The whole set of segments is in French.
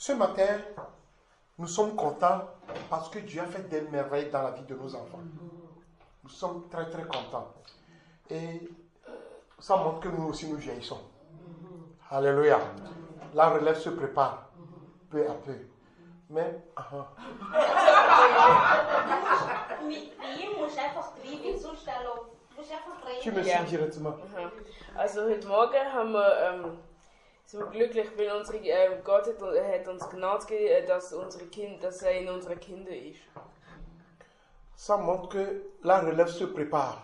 Ce matin, nous sommes contents parce que Dieu a fait des merveilles dans la vie de nos enfants. Nous sommes très très contents. Et ça montre que nous aussi nous vieillissons. Alléluia. La relève se prépare peu à peu. Mais, tu me suis directement. Also heute Morgen sind wir glücklich, weil Gott hat uns Gnade gegeben, dass er in unseren Kindern ist. Ça montre que la relève se prépare.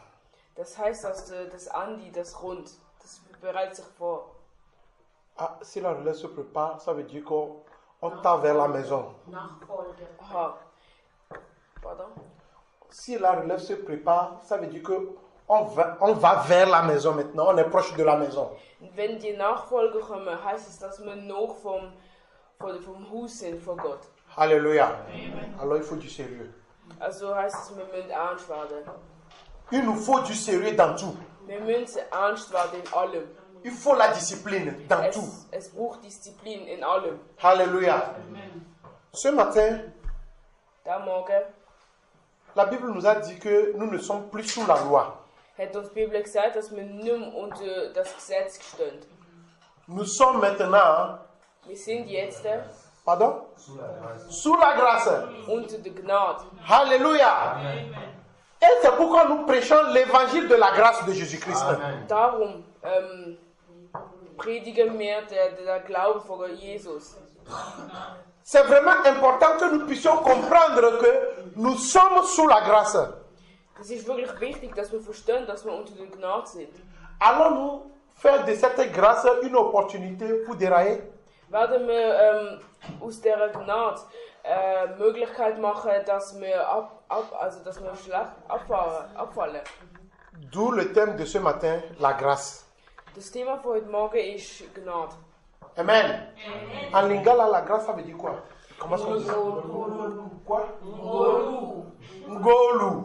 Das heißt, dass das Andi, das kommt, das bereitet sich vor. Ah, si la relève se prépare, ça veut dire qu'on tend vers la maison. Aha. Pardon? Si la relève se prépare, ça veut dire que on va vers la maison maintenant, on est proche de la maison. Wenn die Nachfolger kommen, heißt es, dass wir noch vom Haus sind, von Gott. Alléluia. Alors il faut du sérieux. Also heißt es, wir müssen ernst werden. Il nous faut du sérieux dans tout. Wir müssen ernst werden in allem. Il faut la discipline dans tout. Es braucht Disziplin in allem. Alléluia. Ce matin, Da Morgen la Bible nous a dit que nous ne sommes plus sous la loi. hat uns die Bibel gesagt, dass wir nicht mehr unter das Gesetz stehen. Nous sommes maintenant, Wir sind jetzt pardon? Sous la grâce. unter der Gnade. Alléluia. Et c'est pourquoi nous prêchons l'évangile de la grâce de Jésus-Christ. Darum predigen wir der Glaube von Jesus. C'est vraiment important que nous puissions comprendre que nous sommes sous la grâce. Es ist wirklich wichtig, dass wir verstehen, dass wir unter der Gnade sind. Allons-nous faire de cette grâce une opportunité pour dérailler? Werden wir aus dieser Gnade Möglichkeit machen, dass wir dass wir schlecht abfallen. D'où le thème de ce matin, la grâce. Das Thema von heute Morgen ist Gnade. Amen. En lingala, la grâce, ça veut dire quoi? Comment ça veut dire? Quoi? Ngolu.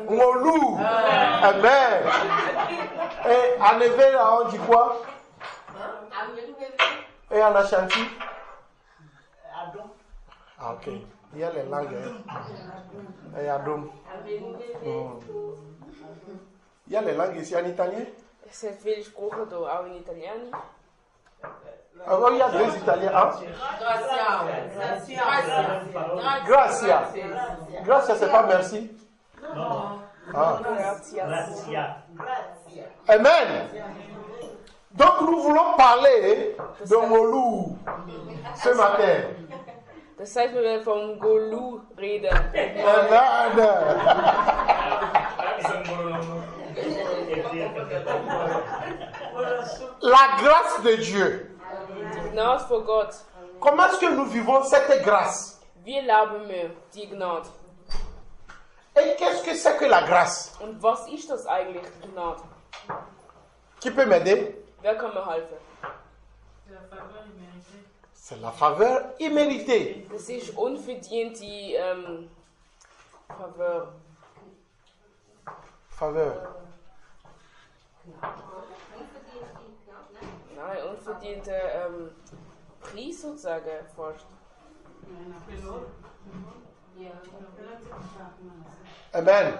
Ngolu. Amen. Et en éveil, on dit quoi? Et en Ashanti? Ah, ok. Il y a les langues. Et Adom. Il y a les langues ici en italien? Es sind viele Sprachen hier, auch in Italienisch. Alors, il y a deux Italiens. Hein? Gracia. Gracia, c'est pas merci? Ah. Amen. Donc, nous voulons parler de Ngolu ce matin. Das heißt, wir werden vom Golu reden. Amen. La grâce de Dieu. Die Gnade von Gott. Comment est-ce que nous vivons cette grâce? Wie leben wir die Gnade? Et qu'est-ce que c'est que la grâce? Und was ist das eigentlich, die Gnade? Qui peut m'aider? Wer kann mir helfen? C'est la faveur imméritée. Das ist unverdiente Faveur. Faveur. Nein, unverdiente Preis sozusagen fast. Amen.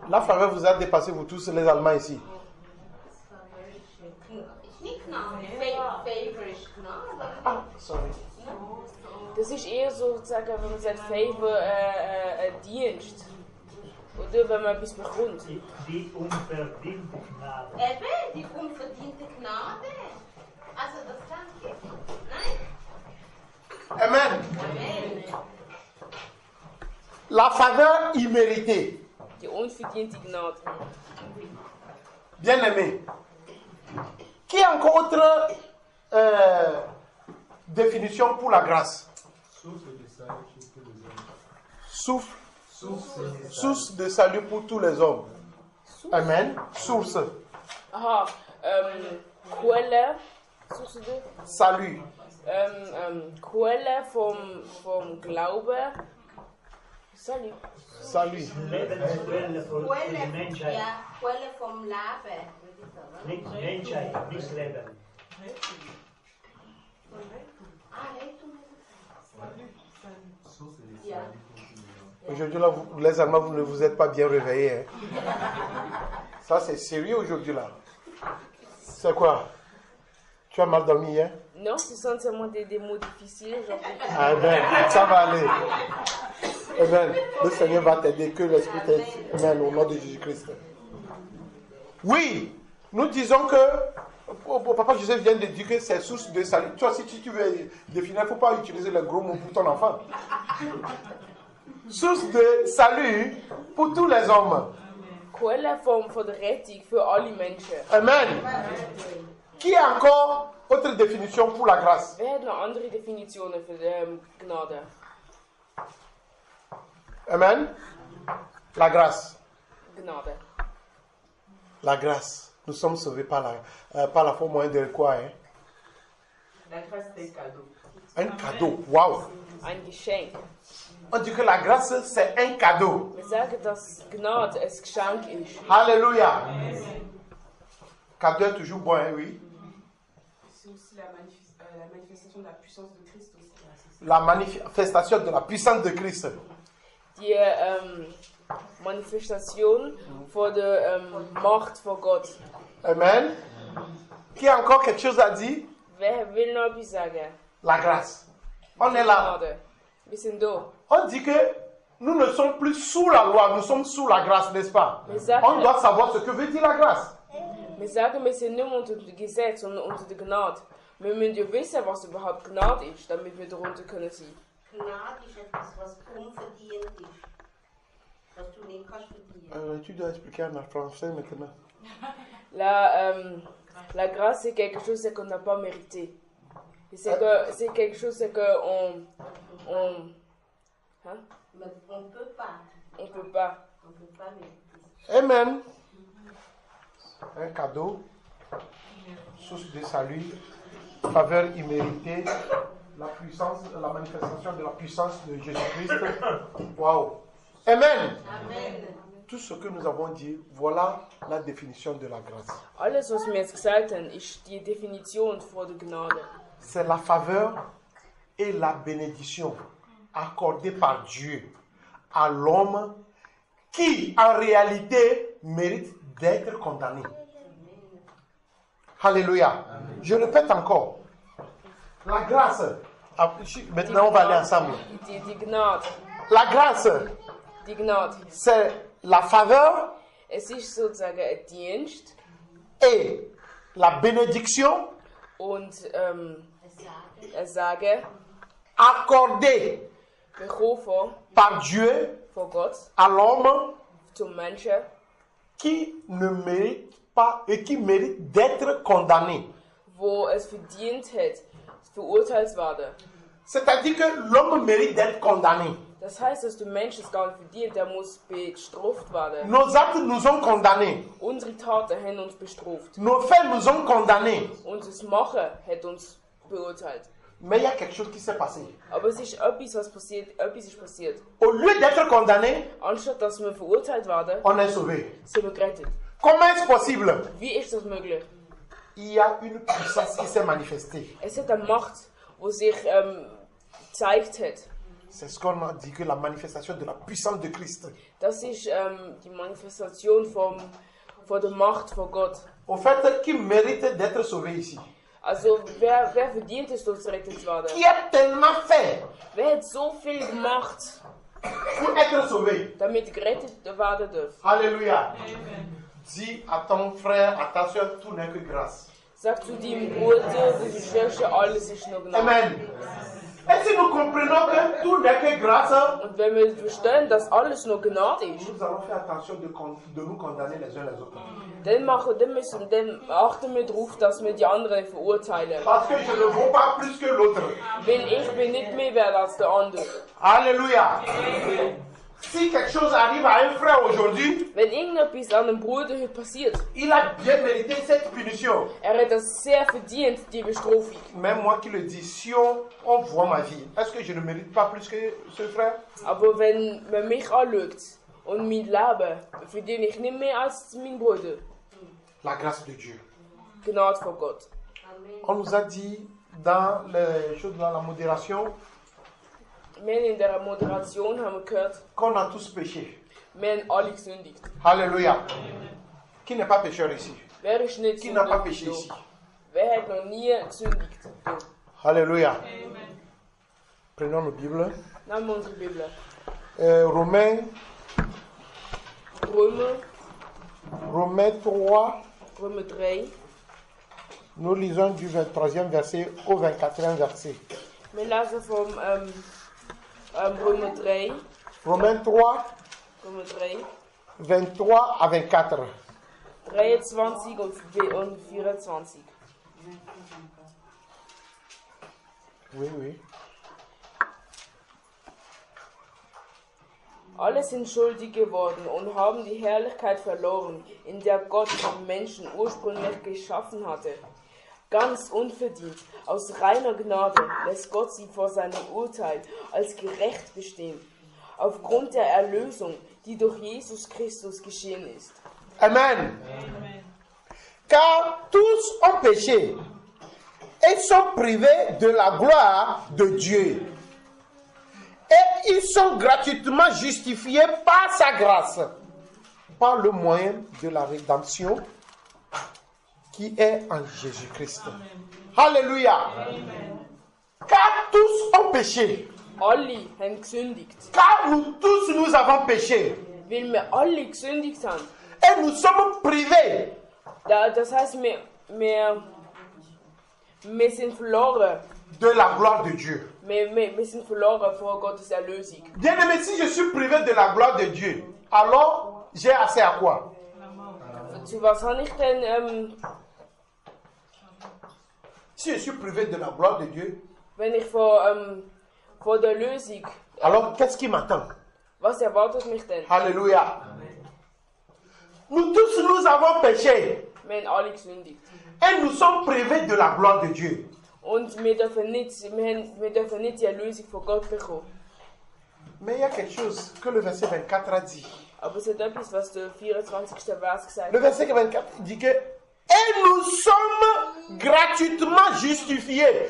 La faveur vous a dépassé, vous tous les Allemands ici. Ah, sorry. Das ist eher sozusagen, wenn man sagt, Favor, ein Dienst. Oder wenn man etwas bekommt. Die unverdiente Gnade. Eben, die unverdiente Gnade. Also das danke. Nein? Amen. Amen. La faveur imméritée. Die unverdiente Gnade. Bien-aimé. Qui a encore autre définition pour la grâce? Souffle. Source de salut pour tous les hommes. Amen. Source. Aha, Quelle. Suchst du? Salut. Quelle vom Glauben. Salut. Salut. Lebensquelle für die Quelle, Menschheit. ja, Quelle vom Leben, würde ich sagen. Nicht Menschheit, nicht Leben. Aujourd'hui, là, les Allemands, vous ne vous êtes pas bien réveillés. Hein. Ça, c'est sérieux aujourd'hui, là. C'est quoi? Tu as mal dormi, hein? Non, ce sont seulement des mots difficiles. Genre... Ah ben, ça va aller. Eh ben, le Seigneur va t'aider, que l'Esprit t'aide. Amen, au nom de Jésus-Christ. Oui, nous disons que Papa Joseph vient de dire que c'est source de salut. Toi, si tu veux définir, il ne faut pas utiliser le gros mot pour ton enfant. Source de salut pour tous les hommes. Quelle form von Rettung für alle Menschen. Amen. Qui a encore autre définition pour la grâce? Wer hat noch andere Definitionen für Gnade? Amen. La grâce. Gnade. La grâce. Nous sommes sauvés par la foi moyen de quoi? Hein? La grâce, c'est un cadeau. Un cadeau. Waouh. Ein Geschenk. On dit que la grâce, c'est un cadeau. Wir sagen, dass Gnade ein Geschenk ist. Alléluia. Cadeau est toujours bon, hein, oui. C'est aussi la manifestation de la puissance de Christ aussi. La manifestation de la puissance de Christ. Die Manifestation von der Macht von Gott. Amen. Qui a encore quelque chose à dire? Wer will noch etwas sagen? La grâce. On est là. Gnade. Wir sind da. On dit que nous ne sommes plus sous la loi, nous sommes sous la grâce, n'est-ce pas? On doit savoir ce que veut dire la grâce. Wir sagen, wir sind nicht mehr unter dem Gesetz, sondern unter der Gnade. Wir müssen ja wissen, was überhaupt Gnade ist, damit wir darunter können sein. Gnade ist etwas, was unverdient ist. Was du nicht kannst verdienen. Tu dois expliquer en français maintenant. La grâce, c'est quelque chose qu'on n'a pas mérité. C'est quelque chose qu'on... Hein? Mais on ne peut pas. On peut pas. On ne peut pas mériter. Amen. Un cadeau, source de salut, faveur imméritée, la puissance, la manifestation de la puissance de Jésus-Christ. Waouh. Amen. Amen. Tout ce que nous avons dit, voilà la définition de la grâce. Alles, was wir jetzt gesagt haben, ist die Definition von der Gnade. C'est la faveur et la bénédiction accordée par Dieu à l'homme qui, en réalité, mérite d'être condamné. Alléluia. Je répète encore. La grâce. Maintenant, on va aller ensemble. Die Gnade. La grâce, Die Gnade. c'est la faveur Es ist sozusagen ein Dienst et la bénédiction und ein Sagen accordée bekommen par Dieu von Gott à l'homme zum Menschen, qui ne mérite pas et qui mérite d'être condamné. wo es verdient hat, verurteilt zu werden. C'est-à-dire que l'homme mérite d'être condamné. Das heißt, dass der Mensch es gar nicht verdient, der muss bestraft werden. Nos actes nous ont condamnés. Unsere Taten haben uns bestraft. Nos faits nous ont condamnés. Unser Machen hat uns beurteilt. Mais il y a quelque chose qui s'est passé. Aber es ist etwas, was passiert, etwas ist passiert. Au lieu d'être condamné, Anstatt dass wir verurteilt werden, on est sauvé. sind wir gerettet. Comment est-ce possible? Wie ist das möglich? Il y a une puissance qui s'est manifestée. Es hat eine Macht, die sich gezeigt hat. C'est ce qu'on a dit que la manifestation de la puissance de Christ. Das ist die Manifestation von der Macht von Gott. Au fait, qui mérite d'être sauvé ici? Also, wer verdient es, dort gerettet zu werden? Qui a tellement fait Wer hat so viel gemacht, pour être sauvé? damit gerettet werden darf? Alléluia. Dis à ton frère, à ta soeur, tout n'est que grâce. Sag zu deinem Bruder, deiner Schwester, alles ist noch Gnade. Amen. Et si nous comprenons que tout n'est que grâce, Und wenn wir verstehen, dass alles noch Gnade ist, nous allons faire attention de nous condamner les uns les autres. dann achten wir darauf, dass wir die anderen verurteilen. Parce que je ne vaux pas plus que l'autre. Weil ich bin nicht mehr wert als der andere. Alléluia. Si quelque chose arrive à un frère aujourd'hui, Wenn irgendetwas an einem Bruder heute passiert, il a bien mérité cette punition. hat das sehr verdient, die Bestrafung. Même moi qui le dis, si on voit ma vie, est-ce que je ne mérite pas plus que ce frère? Aber wenn man mich anschaut und mein Leben, verdiene ich nicht mehr als mein Bruder. La grâce de Dieu. Gnade von Gott. On nous a dit dans les choses de la modération Wir haben in der Moderation haben wir gehört, qu'on a tous péché. wir haben alle gesündigt. Alléluia. Qui n'est pas pécheur ici? Wer ist nicht Qui n'a pas sündig? péché ici? Wer hat noch nie gesündigt? Alléluia. Prenons nos Bibles. Nehmen wir unsere Bibel. Romains Römer 3, Römer 3. nous lisons du 23e verset au 24e verset. Wir lesen vom Römer 3. Romains 3, Römer 3. 23 à 24. 23 und 24. Oui, oui. Alle sind schuldig geworden und haben die Herrlichkeit verloren, in der Gott den Menschen ursprünglich geschaffen hatte. Ganz unverdient, aus reiner Gnade lässt Gott sie vor seinem Urteil als gerecht bestehen, aufgrund der Erlösung, die durch Jesus Christus geschehen ist. Amen. Car tous ont péché et sont privés de la gloire de Dieu. Et ils sont gratuitement justifiés par sa grâce, par le moyen de la rédemption qui est en Jésus-Christ. Alléluia. Car tous ont péché. Alle haben gesündigt, Car nous tous nous avons péché. weil wir alle gesündigt haben. Et nous sommes privés Das heißt, wir sind verloren. de la gloire de Dieu. Wir sind verloren vor Gottes Erlösung. Bien aimé, si je suis privé de la gloire de Dieu, alors j'ai accès à quoi? Zu was habe ich denn, Si je suis privé de la gloire de Dieu, wenn ich vor der Lösung, alors qu'est-ce qui m'attend? was erwartet mich denn? Alléluia. Nous tous, nous avons péché Wir haben alle gesündigt. et nous sommes privés de la gloire de Dieu. Und wir dürfen nicht die Erlösung von Gott bekommen. Mais il y a quelque chose que le verset 24 a dit. Aber es hat etwas, was der 24. Vers gesagt Le hat. verset 24 dit que et nous sommes gratuitement justifiés.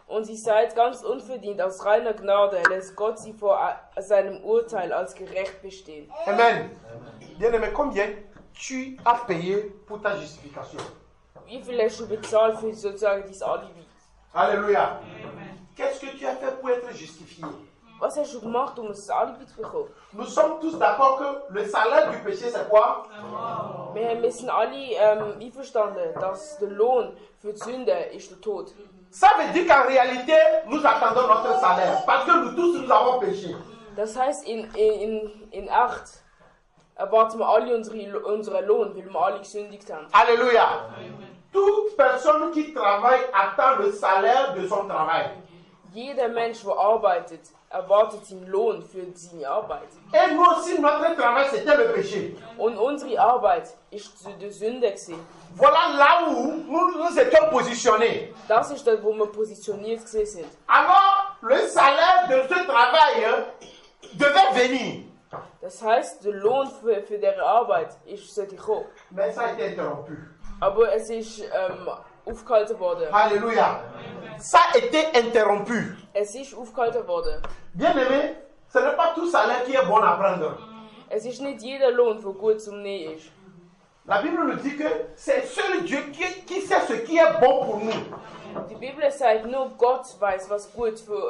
Und sie seid ganz unverdient, aus reiner Gnade lässt Gott sie vor seinem Urteil als gerecht bestehen. Amen. Bien aimé, combien tu as payé pour ta justification? Wie viel hast du bezahlt für sozusagen dein Alibi? Alléluia. Qu'est-ce que tu as fait pour être justifié? Was hast du gemacht, um ein Alibi zu bekommen? Nous sommes tous d'accord que le salaire du péché, c'est quoi? Wir sind alle einverstanden, dass der Lohn für die Sünde ist der Tod. Ça veut dire qu'en réalité, nous attendons notre salaire. Parce que nous tous, nous avons péché. Das heißt, in Acht erwarten wir alle unseren Lohn, weil wir alle gesündigt haben. Alléluia. Toute personne qui travaille attend le salaire de son travail. Jeder Mensch, der arbeitet, erwartet seinen Lohn für seine Arbeit. Et nous aussi, notre travail, c'était le péché. Und unsere Arbeit ist die Sünde gewesen. Voilà là où nous étions positionnés. Das ist dort, wo wir positioniert gewesen sind. Alors, le salaire de ce travail devait venir. Das heißt, der Lohn für diese Arbeit sollte kommen. Mais ça a été interrompu. Aber es ist aufgehalten worden. Alléluia. Ça a été interrompu. Es ist aufgehalten worden. Bien aimé, ce n'est pas tout salaire qui est bon à prendre. Es ist nicht jeder Lohn, der gut zum Nehmen ist. La Bible nous dit que c'est seul Dieu qui sait ce qui est bon pour nous. Die Bibel sagt, nur Gott weiß, was gut für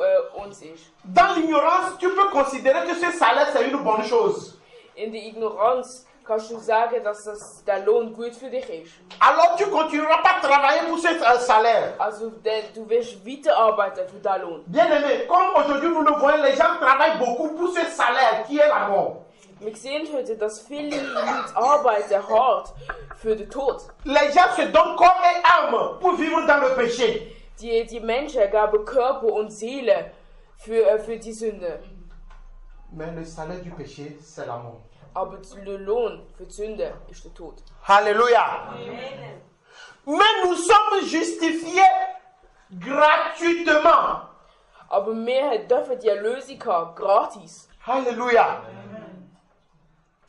uns ist. Dans l'ignorance, tu peux considérer que ce salaire, c'est une bonne chose. In der Ignoranz kannst du sagen, dass der Lohn gut für dich ist. Alors tu continueras pas à travailler pour ce salaire. Also du wirst weiterarbeiten für diesen Lohn. Bien aimé, comme aujourd'hui nous le voyons, les gens travaillent beaucoup pour ce salaire qui est la mort. Wir sehen heute, dass viele Leute arbeiten hart für den Tod. Les gens se donnent corps et âme pour vivre dans le péché. Die Menschen geben Körper und Seele für die Sünde. Mais le salaire du péché, c'est la mort. Aber der Lohn für die Sünde ist der Tod. Alléluia. Mais nous sommes justifiés gratuitement. Aber wir dürfen die Erlösung haben, gratis. Alléluia.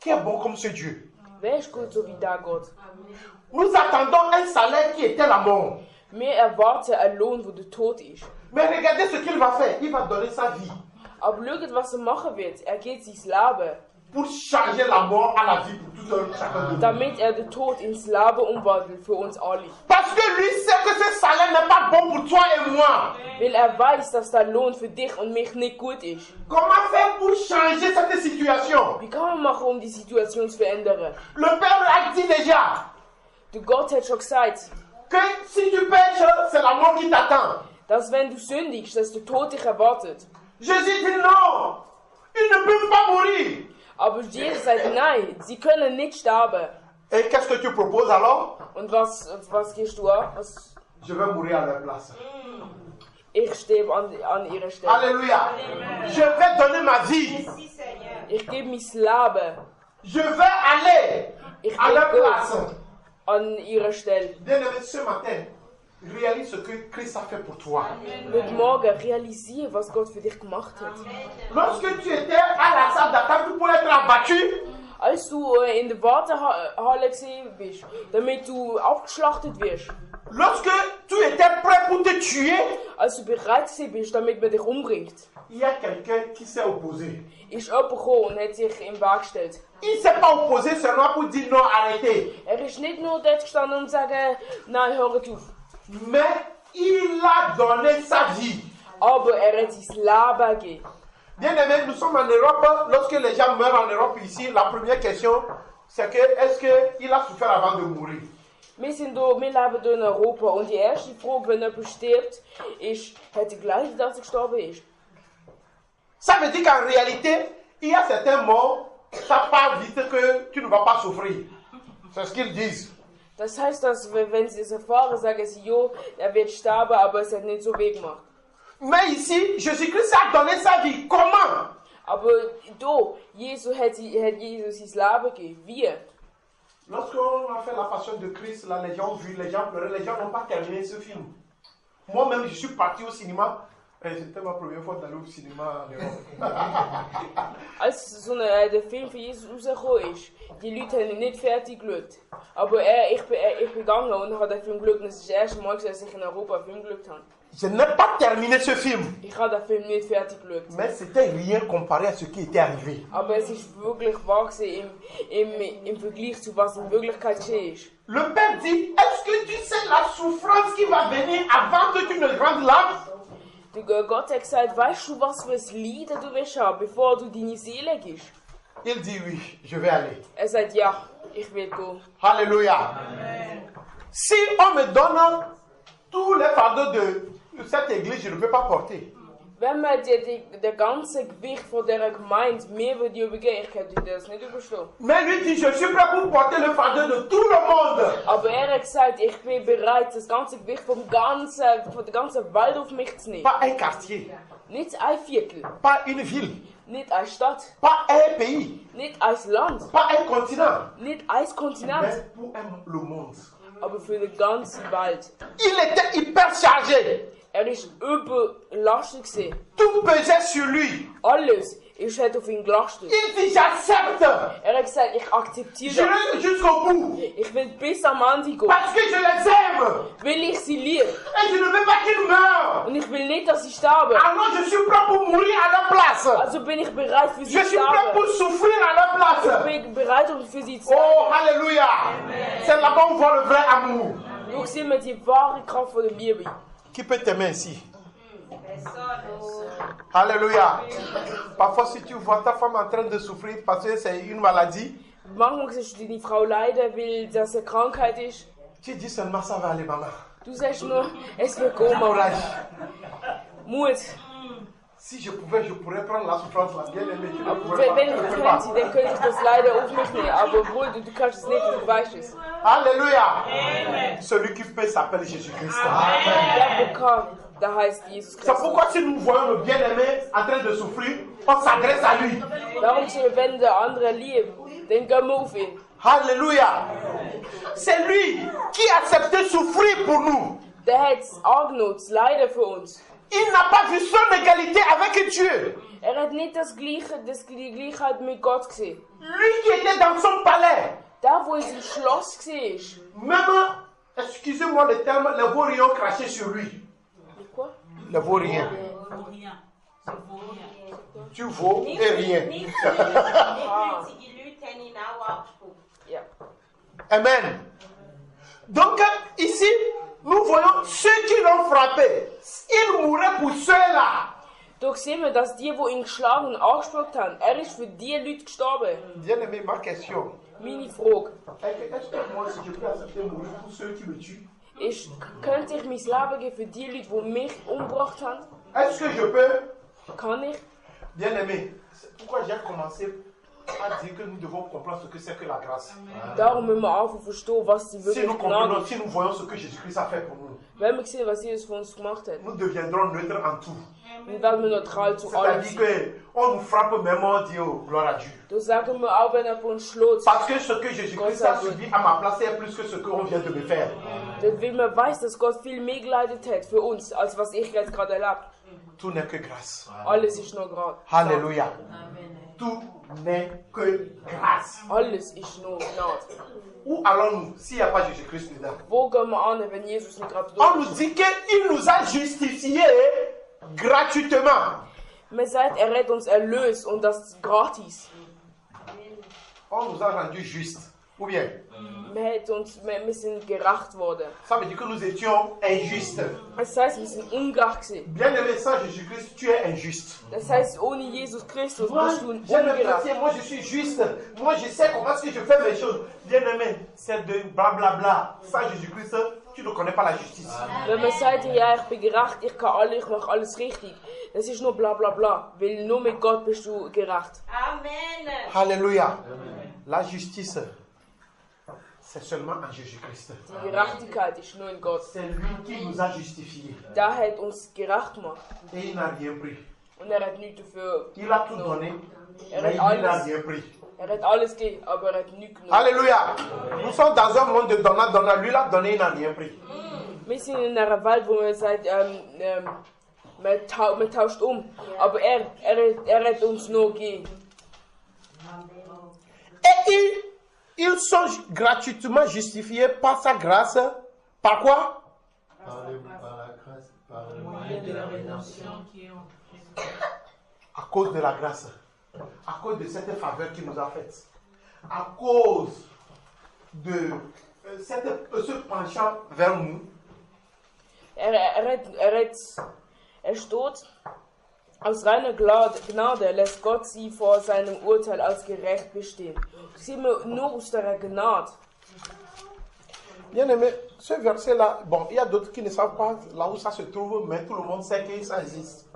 Qui est bon comme ce Dieu? Wer ist gut so wie der Gott? Nous attendons un salaire qui était la mort. Wir erwarten einen Lohn, wo der Tod ist. Mais regardez ce qu'il va faire. Il va donner sa vie Aber schaut, was machen wird. Er geht sein Leben, pour changer la mort à la vie pour tout un chacun de nous. damit er den Tod ins Leben umwandelt für uns alle. Parce que lui sait que ce salaire n'est pas bon pour toi et moi. Weil er weiß, dass der Lohn für dich und mich nicht gut ist. Comment faire pour changer cette situation? Wie kann man machen, um die Situation zu verändern? Le Père l'a dit déjà Der Gott hat schon gesagt, que si tu pêches, c'est la mort qui t'attend. dass wenn du sündigst, dass der Tod dich erwartet. Jésus dit non, ils ne peuvent pas mourir. Aber Jesus sagt, nein, sie können nicht sterben. Et qu'est-ce que tu proposes alors? Und was gehst du an? Je vais mourir à leur place. Ich sterbe an ihrer Stelle. Alléluia. Je vais donner ma vie. Merci Seigneur. Ich gebe mein Leben. Je vais aller Ich à leur will place. gehen an ihrer Stelle. Bien-aimé, ce matin, réalise ce que Christ a fait pour toi. Heute Morgen realisiere, was Gott für dich gemacht hat. Lorsque tu étais à la salle d'attente pour être abattu, Als du in der Wartehalle gewesen bist, damit du abgeschlachtet wirst, lorsque tu étais prêt pour te tuer, als du bereit gewesen bist, damit man dich umbringt, il y a quelqu'un qui s'est opposé. ist jemand gekommen und hat sich im Weg gestellt. Il ne s'est pas opposé seulement pour dire non, arrêtez. Er ist nicht nur dort gestanden und sagen, nein, hört auf. Mais il a donné sa vie. Aber er hat sein Leben gegeben. Bien-aimé, nous sommes en Europe. Lorsque les gens meurent en Europe ici, la première question, c'est que est-ce qu'il a souffert avant de mourir? Wir leben hier in Europa und die erste Frage, wenn jemand stirbt, ist, hat er geleitet, dass er gestorben ist? Ça veut dire qu'en réalité, il y a certains morts, ça part vite que tu ne vas pas souffrir. C'est ce qu'ils disent. Das heißt, dass wenn sie es erfahren, sagen sie, jo, er wird sterben, aber es hat nicht so weh gemacht. Mais ici, Jésus-Christ a donné sa vie. Comment? Aber da, Jesus hat Jesus sein Leben gegeben. Wie? Lorsqu'on a fait la passion de Christ, là, les gens ont vu, les gens pleuraient, les gens n'ont pas terminé ce film. Moi-même, je suis parti au cinéma. Et c'était ma première fois d'aller au cinéma en Europe. Als der Film für Jesus rausgekommen ist, die Leute haben ihn nicht fertig geschaut. Aber ich bin gegangen und habe den Film geschaut. Und es ist das erste Mal, dass ich in Europa einen Film geschaut habe. Je n'ai pas terminé ce film. Ich habe den Film nicht fertig geschaut. Mais c'était rien comparé à ce qui était arrivé. Aber es ist wirklich wahr gewesen im Vergleich zu was in Wirklichkeit geschehen ist. Le Père dit, est-ce que tu sais la souffrance qui va venir avant que tu ne rendes l'âme? Gott hat gesagt, weißt du, was für ein Leiden du wirst haben, bevor du deine Seele gibst? Il dit oui, je vais aller. Er sagt, ja, ich will gehen. Alléluia. Si on me donne tous les fardeaux de cette église, je ne peux pas porter. Wenn man das ganze Gewicht von dieser Gemeinde mir würde übergeben, ich könnte das nicht überstehen. Mais lui dit, je suis prêt pour porter le fardeau de tout le monde. Aber er hat gesagt, ich bin bereit, das ganze Gewicht von der ganzen Welt auf mich zu nehmen. Pas un quartier, Nicht ein Viertel, pas une ville, nicht eine Stadt, pas un pays, nicht ein Land, pas un continent, nicht ein Kontinent, mais pour le monde. aber für die ganze Welt. Il était hyper chargé. Er ist überlastet gewesen. Tout pesait sur lui. Alles hat auf ihn gelastet. Il dit, j'accepte. Er hat gesagt, ich akzeptiere das. Je vais jusqu'au bout. Ich will bis am Ende gehen, Parce que je les aime. weil ich sie liebe. Et je ne veux pas qu'ils meurent. Und ich will nicht, dass sie sterben. Alors je suis prêt pour mourir à leur place. Also bin ich bereit, für sie Je zu suis prêt sterben. pour souffrir à leur Ich place. bin bereit, um für sie zu Oh, sterben. alléluia. C'est là-bas où on voit le vrai amour. Schau, sehen wir die wahre Kraft von der Liebe. Qui peut t'aimer ici? Personne. Alléluia. Parfois, si tu vois ta femme en train de souffrir parce que c'est une maladie, Manchmal siehst du deine Frau leiden, weil das eine Krankheit ist. tu dis seulement ça va aller, maman. Du sagst nur, es wird kommen. Courage. Mut. Si je pouvais, je pourrais prendre la souffrance, la bien-aimée. Tu ne Aber pourrais pas. wenn Tu ich peux könnte, pas. dann könnte ich das leider auf mich nehmen. Aber obwohl du kannst es nicht, du weißt es. Alléluia. Celui qui peut s'appelle Jésus-Christ. Der bekannt, der heißt Jesus C'est Christus. pourquoi si nous voyons le bien-aimé en train de souffrir, on s'adresse à lui. Darum sind wir, wenn der andere liebt, dann gehen wir auf ihn. Alléluia. C'est lui qui a accepté souffrir pour nous. Der hat es angenommen, das Leiden für uns. Il n'a pas vu son égalité avec Dieu. Er hat nicht die Gleichheit mit Gott gesehen. Lui qui était dans son palais, Der, wo in seinem Schloss war, même Excusez-moi le terme, les vauriens ont craché sur lui. Les quoi? Les vauriens. Tu vaux et rien. Ja. Amen. Donc ici, nous voyons ceux qui l'ont frappé. Il mourrait pour ceux-là. Doch sehen wir, dass die ihn geschlagen und angespuckt haben, ist für die Leute gestorben. Bien-aimé, ma question. Meine Frage Est-ce que moi aussi je peux accepter mourir pour ceux qui me tuent? ist, könnte ich mein Leben geben für die Leute, die mich umgebracht haben? Est-ce que je peux? Kann ich? Bien-aimé, c'est pourquoi j'ai commencé à dire que nous devons comprendre ce que c'est que la grâce. Darum müssen wir anfangen zu verstehen, was sie Si wirklich nous Gnade comprenons, ist. si nous voyons ce que Jésus-Christ a fait pour nous, Wenn wir sehen, was Jesus für uns gemacht hat, nous deviendrons neutres en tout. dann werden wir neutral zu allem C'est-à-dire sein. qu'on nous frappe même, on dit oh, gloire à Dieu. Da sagen wir auch, wenn er uns schlägt, Parce que ce que Jésus-Christ a subi à ma place est plus que ce qu'on vient de me faire. weil man weiß, dass Gott viel mehr geleitet hat für uns, als was ich jetzt gerade erlebe. Tout n'est que grâce. Alles ist nur gerade. Alléluia. Tout n'est que grâce. Alles ist nur Gnade. Où allons-nous s'il n'y a pas Jésus-Christ dedans? Wo gehen wir an, wenn Jesus nicht gerade On da nous ist? dit qu'il nous a justifiés gratuitement. Man sagt, er hat uns erlöst und das gratis. On nous a rendus justes. Ou bien, Wir sind gerecht worden. ça veut dire que nous étions injustes. Das heißt, wir sind ungerecht gewesen. Bien-aimé, sans Jésus-Christ, tu es injuste. Das heißt, ohne Jesus Christus Moi, bist du j'aime le ungerecht. chrétien, moi je suis juste. Moi je sais comment est-ce que je fais mes choses. Bien-aimé, c'est de blablabla. Sans Jésus-Christ, tu ne connais pas la justice. Wenn man sagt, ja, ich bin gerecht, ich kann alles, ich mache alles richtig, das ist nur bla bla bla. Weil nur mit Gott bist du gerecht. Amen. Alléluia. La justice, c'est seulement en Jésus-Christ. Die Gerechtigkeit ist nur in Gott. C'est lui qui nous a justifiés. Der hat uns gerecht gemacht. Et il n'a rien pris. Und er hat nichts dafür. Il a tout donné, Er mais hat il n'a alles, rien pris. er hat alles gegeben, aber er hat nichts genommen. Alléluia. Nous sommes dans un monde de donnant. Lui, il a donné, il n'a rien pris. Wir sind in einer Welt, wo man sagt, man tauscht um. Aber er hat uns nur gegeben. Et ils sont gratuitement justifiés par sa grâce. Par quoi? Par la grâce, par le moyen de la rédemption qui est en Christ. À cause de la grâce. À cause de cette faveur qu'il nous a faite. À cause de ce penchant vers nous. Er steht, aus reiner Gnade lässt Gott sie vor seinem Urteil als gerecht bestehen. Sie nur aus der Gnade. Bien aimé, ce verset-là, bon, il y a d'autres qui ne savent pas là où ça se trouve, mais tout le monde sait que ça existe.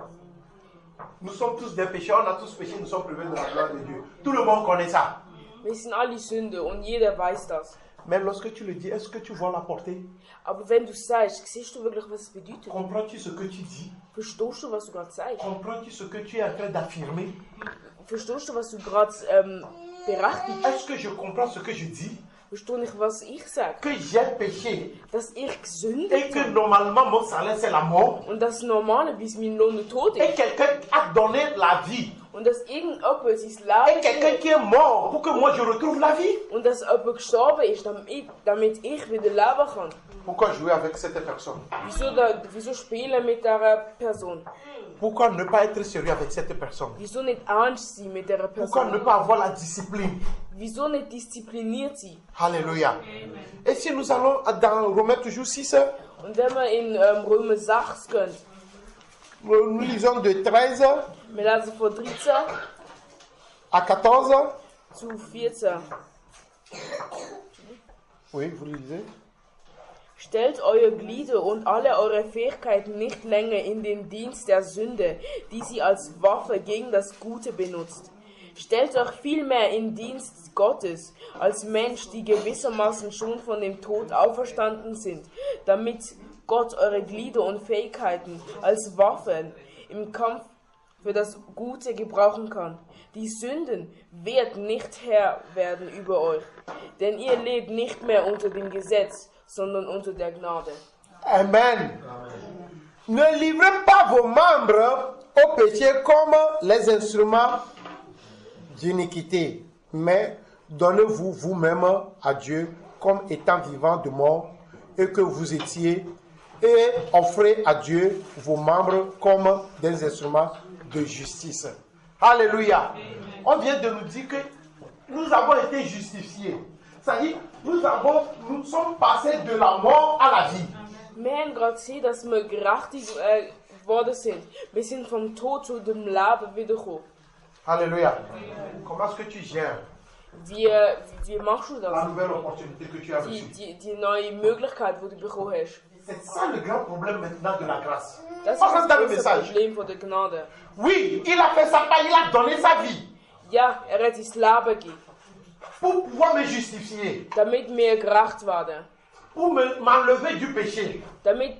Nous sommes tous des pécheurs, on a tous péché, nous sommes privés de la gloire de Dieu. Tout le monde connaît ça. Wir sind alle Sünder und jeder weiß das. Mais lorsque tu le dis, est-ce que tu vois la portée? Aber wenn du sagst, siehst du wirklich, was es bedeutet? Comprends-tu ce que tu dis? Verstehst du, was du gerade sagst? Comprends-tu ce que tu es en train d'affirmer? Verstehst du, was du gerade berechtigst? Est-ce que je comprends ce que je dis? Verstehe ich, was ich sage? Que j'ai péché Dass ich et gesündigt que habe. normalement mon salaire c'est la mort Und dass normalerweise mein Lohn der Tod et ist. quelqu'un a donné la vie Und dass irgendjemand sein et Leben quelqu'un gibt. qui est mort pour que moi je retrouve la vie. Und dass jemand gestorben ist, damit ich wieder leben kann. Pourquoi jouer avec cette personne? Wieso spielen mit dieser Person? Pourquoi ne pas être sérieux avec cette personne? Wieso nicht ernst sein mit dieser Pourquoi ne Person? pas avoir la discipline? Wieso nicht diszipliniert sein? Alléluia. Et si nous allons dans Romains toujours 6, Und wenn wir in Römer 6 gehen, nous lisons de 13 wir lesen von 13 à 14. zu 14. Oui, vous le lisez. Stellt eure Glieder und alle eure Fähigkeiten nicht länger in den Dienst der Sünde, die sie als Waffe gegen das Gute benutzt. Stellt euch vielmehr in Dienst Gottes, als Mensch, die gewissermaßen schon von dem Tod auferstanden sind, damit Gott eure Glieder und Fähigkeiten als Waffen im Kampf für das Gute gebrauchen kann. Die Sünden wird nicht Herr werden über euch, denn ihr lebt nicht mehr unter dem Gesetz, sondern unter der Gnade. Amen. Ne livrez pas vos membres au péché comme les instruments d'iniquité, mais donnez-vous vous-même à Dieu comme étant vivant de mort et que vous étiez et offrez à Dieu vos membres comme des instruments de justice. Alléluia. On vient de nous dire que nous avons été justifiés. C'est-à-dire, nous sommes passés de la mort à la vie. Wir haben gerade gesehen, dass wir gerechtigt geworden sind. Wir sind vom Tod zu dem Leben wiedergekommen. Alléluia. Comment est-ce que tu gères Wie machst du la das? nouvelle opportunité que tu as reçue? Die neue Möglichkeit, die du bekommen hast. C'est ça le grand problème maintenant de la grâce. Das ist Pas das dans le große message. Problem von der Gnade. Oui, il a fait sa part, il a donné sa vie Ja, hat sein Leben gegeben, pour pouvoir me justifier, damit wir gerecht werden. pour m'enlever du péché. Damit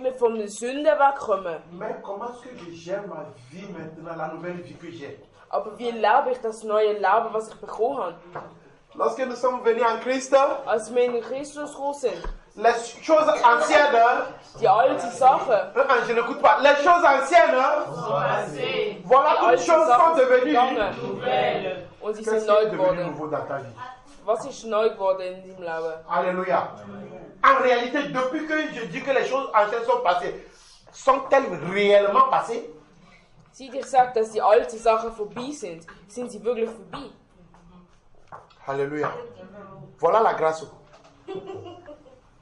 wir von der Sünde wegkommen. Mais comment est-ce que je gère ma vie maintenant, la nouvelle vie que j'ai? Aber wie lebe ich das neue Leben, was ich bekommen habe? Lorsque nous sommes venus en Christ, Als wir in Christus gekommen sind, les choses anciennes, die alten Sachen, je n'écoute pas, les choses anciennes, voilà, toutes alte choses sont Sachen sind devenues. gegangen und sie Qu'est-ce sind qui est neu devenu geworden. nouveau dans ta vie? Was ist neu geworden in deinem Leben? Alléluia. En réalité, depuis que je dis que les choses anciennes sont passées, sont-elles réellement passées? Sie dir sagt, dass die alten Sachen vorbei sind sie wirklich vorbei? Alléluia. Voilà la grâce.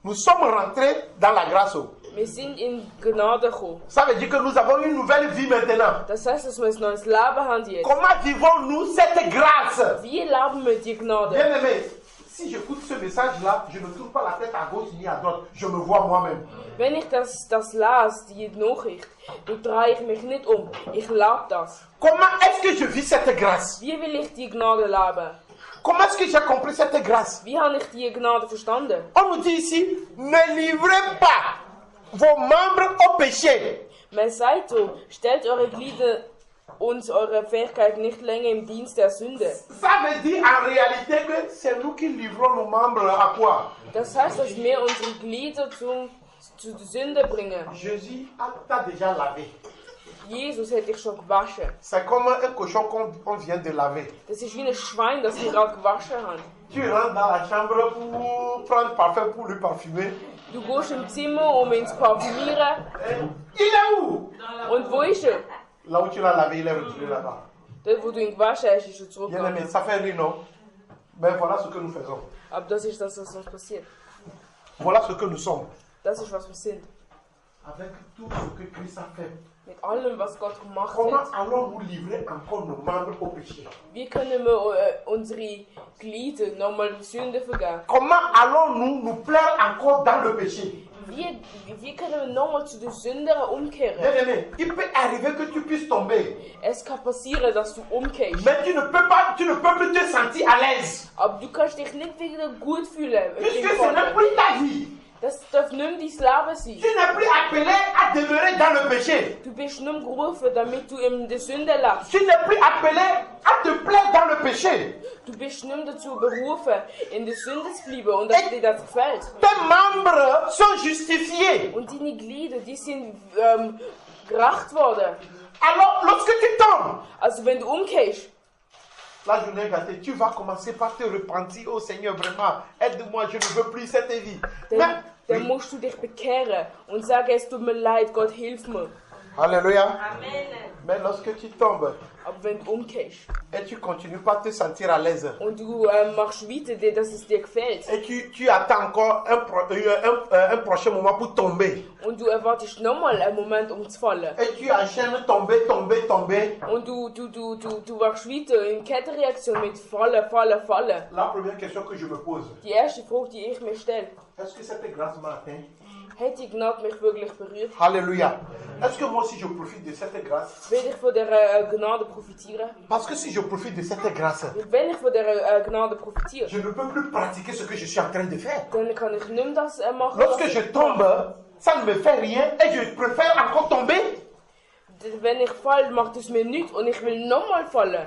Nous sommes rentrés dans la grâce. Wir sind in Gnade gekommen. Ça veut dire que nous avons une nouvelle vie maintenant. Das heißt, dass wir ein neues Leben haben jetzt. Comment vivons-nous cette grâce? Wie leben wir die Gnade? Bien aimé, si j'écoute ce message-là, je ne tourne pas la tête à gauche ni à droite. Je me vois moi-même. Wenn ich das lese, die Nachricht, dann drehe ich mich nicht um. Ich lebe das. Comment est-ce que je vis cette grâce? Wie will ich die Gnade leben? Comment est-ce que j'ai compris cette grâce? Wie habe ich die Gnade verstanden? On nous dit ici, ne livrez pas vos membres au péché. Man sagt so, stellt eure Glieder und eure Fähigkeit nicht länger im Dienst der Sünde. Ça veut dire en réalité que c'est nous qui livrons nos membres à quoi? Das heißt, dass wir unsere Glieder zu der Sünde bringen. Jésus t'a déjà lavé. Jesus hat dich schon gewaschen. C'est comme un cochon qu'on vient de laver. Das ist wie ein Schwein, das wir gerade gewaschen haben. Tu rentres dans la chambre pour prendre parfum pour le parfumer. Du gehst im Zimmer, um ihn zu parfümieren. Il est où? Und wo ist er? Là où tu l'as lavé, il est retourné là-bas. Dort, wo du ihn gewaschen hast, ist er Bien zurückgegangen. aimé, ça fait rire, non? Mais voilà ce que nous faisons. Aber das ist das, was uns passiert. Voilà ce que nous sommes. Das ist, was wir sind. Avec tout ce que Christ a fait. Mit allem, was Gott gemacht Comment hat. allons-nous livrer encore nos membres au péché? Wie können wir unsere Glieder nochmal Sünde vergeben? Comment allons-nous nous plaire encore dans le péché? Wie können wir nochmal zu den Sündern umkehren? Bien aimé, il peut arriver que tu puisses tomber. Es kann passieren, dass du umkehrst. Mais tu ne peux plus te sentir à l'aise. Aber du kannst dich nicht wieder gut fühlen. Puisque ce n'est plus ta vie. Das darf nicht mehr dein Leben sein. Tu n'es plus appelé à demeurer dans le péché. Du bist nicht mehr gerufen, damit du in der Sünde lebst. Tu n'es plus appelé à te plaire dans le péché. Du bist nicht mehr dazu berufen, in der Sünde zu bleiben und dass dir das gefällt. Tes membres sont justifiés. Und deine Glieder, die sind gerecht worden. Alors, lorsque tu tombes, Also wenn du umkehrst, la journée gâtée, tu vas commencer par te repentir. Oh Seigneur, vraiment, aide-moi, je ne veux plus cette vie. dann musst du dich bekehren und sagen, es tut mir leid, Gott hilf mir. Alléluia. Amen. Mais lorsque tu tombes Aber wenn du umkehrst et tu continues pas à te sentir à l'aise und du machst weiter, dass es dir gefällt et tu attends encore un prochain moment pour tomber und du erwartest nochmal einen Moment, um zu fallen et tu enchaînes tomber und du machst weiter in Kettenreaktion mit fallen. la première question que je me pose, Die erste Frage, die ich mir stelle, est-ce que cette grâce m'a atteint? hat die Gnade mich wirklich berührt? Alléluia. Est-ce que moi aussi je profite de cette grâce? Will ich von dieser Gnade profitieren? Parce que si je profite de cette grâce, Weil wenn ich von dieser Gnade profitiere, je ne peux plus pratiquer ce que je suis en train de faire. dann kann ich nicht mehr das machen. Lorsque was je ich tombe, mache. ça ne me fait rien et je préfère encore tomber. Wenn ich falle, macht es mir nichts und ich will nochmal fallen.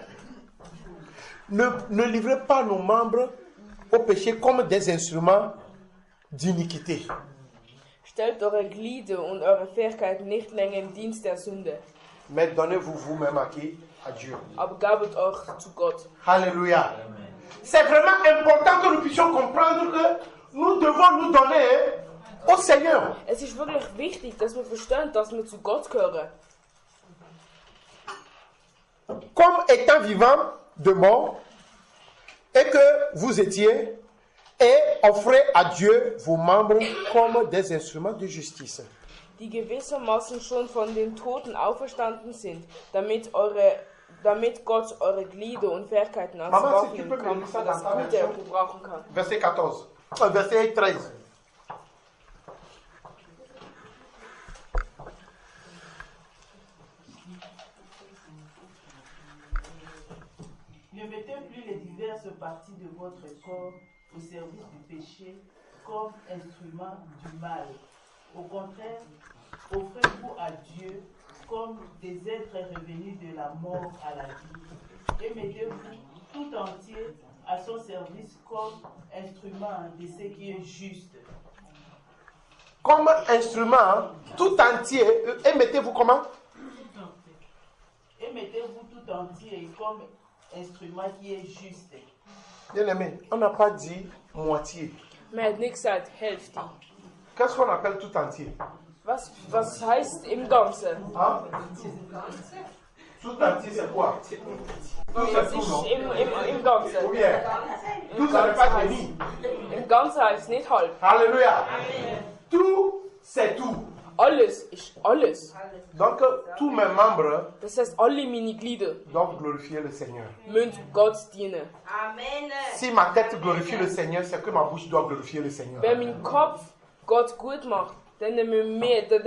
Ne livrez pas nos membres au péché comme des instruments d'iniquité. Stellt eure Glieder und eure Fähigkeiten nicht länger im Dienst der Sünde, Mais donnez-vous vous-même à qui? À Dieu. aber gabet euch zu Gott. Alléluia. C'est vraiment important que nous puissions comprendre que nous devons nous donner au Seigneur. Es ist wirklich wichtig, dass wir verstehen, dass wir zu Gott gehören. Comme étant vivant de mort, et que vous étiez, et offrez à Dieu vos membres comme des instruments de justice. Die gewissermaßen schon von den Toten auferstanden sind, damit Gott eure Glieder und Fähigkeiten als Maman, Waffen si tu im peux me Kampf lire für ça das dans ta Gute version. gebrauchen kann. Verset 14. Verset 13. Ne mettez plus les diverses parties de votre corps au service du péché comme instrument du mal. Au contraire, offrez-vous à Dieu comme des êtres revenus de la mort à la vie. Et mettez-vous tout entier à son service comme instrument de ce qui est juste. Comme instrument tout entier, et mettez-vous comment? Et mettez-vous tout entier comme instrument qui est juste. Bien aimé, on n'a pas dit moitié. Man hat nicht gesagt Hälfte. Qu'est-ce qu'on appelle tout entier? Was heißt im Ganzen? Hein? Tout entier, c'est quoi? Tout, Das c'est tout, ist non? im Ganzen. Ou bien, tout, ça n'est pas fini. Im Ganzen heißt nicht halb. Alléluia. Tout, c'est tout. Alles ist alles. Donc, tous mes membres Das heißt, alle meine Glieder doivent glorifier le Seigneur. müssen Gott dienen. Amen. Si ma tête glorifie le Seigneur, c'est que ma bouche doit glorifier le Seigneur. Wenn mein Kopf Gott gut macht, dann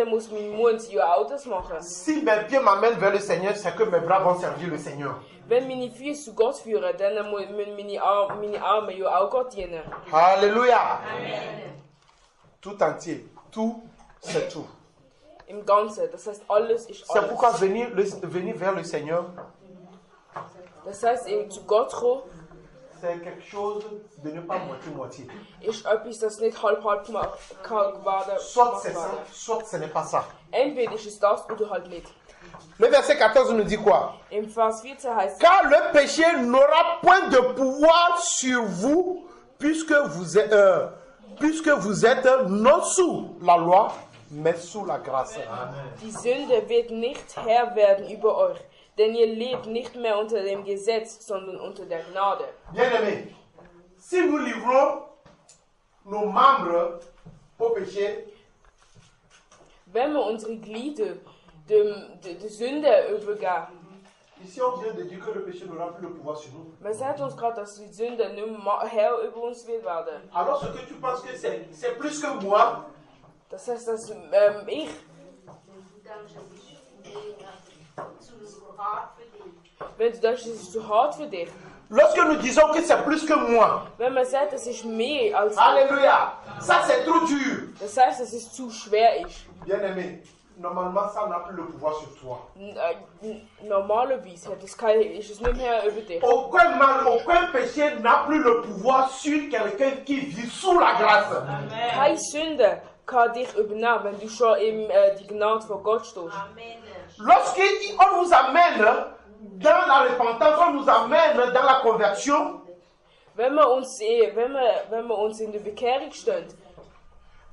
muss mein Mund ja auch das machen. Si mes pieds m'amènent vers le Seigneur, c'est que mes bras vont servir le Seigneur. Wenn meine Füße zu Gott führen, dann müssen meine Arme ja auch Gott dienen. Alléluia. Amen. Tout entier. Tout, c'est tout. Im Ganzen, das heißt, alles ist C'est pourquoi alles. venir vers le Seigneur, Das heißt, eben zu Gott kommen, c'est quelque chose de ne pas moitié-moitié. ist etwas, das nicht halb gemacht werden Soit c'est ça, kann. soit ce n'est pas ça. Entweder ist es das oder halt nicht. Le verset 14 nous dit quoi? Im Vers 14 heißt, Car le péché n'aura point de pouvoir sur vous, puisque vous êtes non sous la loi, mais sous la grâce. die Sünde wird nicht Herr werden über euch, denn ihr lebt nicht mehr unter dem Gesetz, sondern unter der Gnade. Bien-aimés, si nous livrons nos membres au péché, Wenn wir unsere Glieder der Sünde übergeben, ici on vient de dire que le péché n'aura plus le pouvoir sur nous. man sagt uns gerade, dass die Sünde nicht mehr Herr über uns wird werden. Alors ce que tu penses que c'est plus que moi, Das heißt, dass ich, Dan is het zu hard voor dich. wenn du denkst, es ist zu hart für dich, lorsque nous disons que c'est plus que moi, wenn man sagt, es ist mehr als ich, alléluia, ça c'est trop dur. das heißt, dass es zu schwer ist. Bien-aimé, normalement ça n'a plus le pouvoir sur toi. Normalerweise ist es nicht mehr über dich. Aucun mal, aucun péché n'a plus le pouvoir sur quelqu'un qui vit sous la grâce. Keine Sünde kann dich übernehmen, wenn du schon die Gnade von Gott stehst. Amen. Lorsqu'on nous amène dans la repentance, on nous amène dans la conversion, Wenn wir uns in der Bekehrung stehen,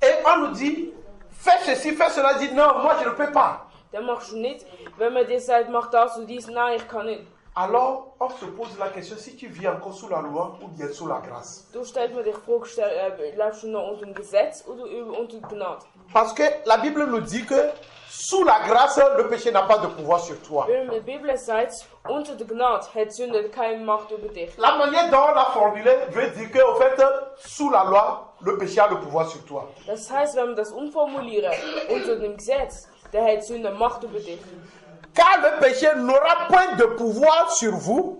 et on nous dit, fais ceci, fais cela, dit non, moi je ne peux pas. dann machst du nicht. Wenn man dir sagt, mach das und dies, nein, ich kann nicht. Alors, on se pose la question si tu vis encore sous la loi ou bien sous la grâce. Du stellst mir die Frage, lebst du noch unter dem Gesetz oder unter der Gnade? Parce que la Bible nous dit que sous la grâce, le péché n'a pas de pouvoir sur toi. Weil die Bibel sagt, unter der Gnade hat Sünde keine Macht über dich. La manière dont on l'a formulé veut dire que, au fait, sous la loi, le péché a le pouvoir sur toi. Das heißt, wenn wir das umformulieren, unter dem Gesetz, dann hat Sünde Macht über dich. Car le péché n'aura point de pouvoir sur vous,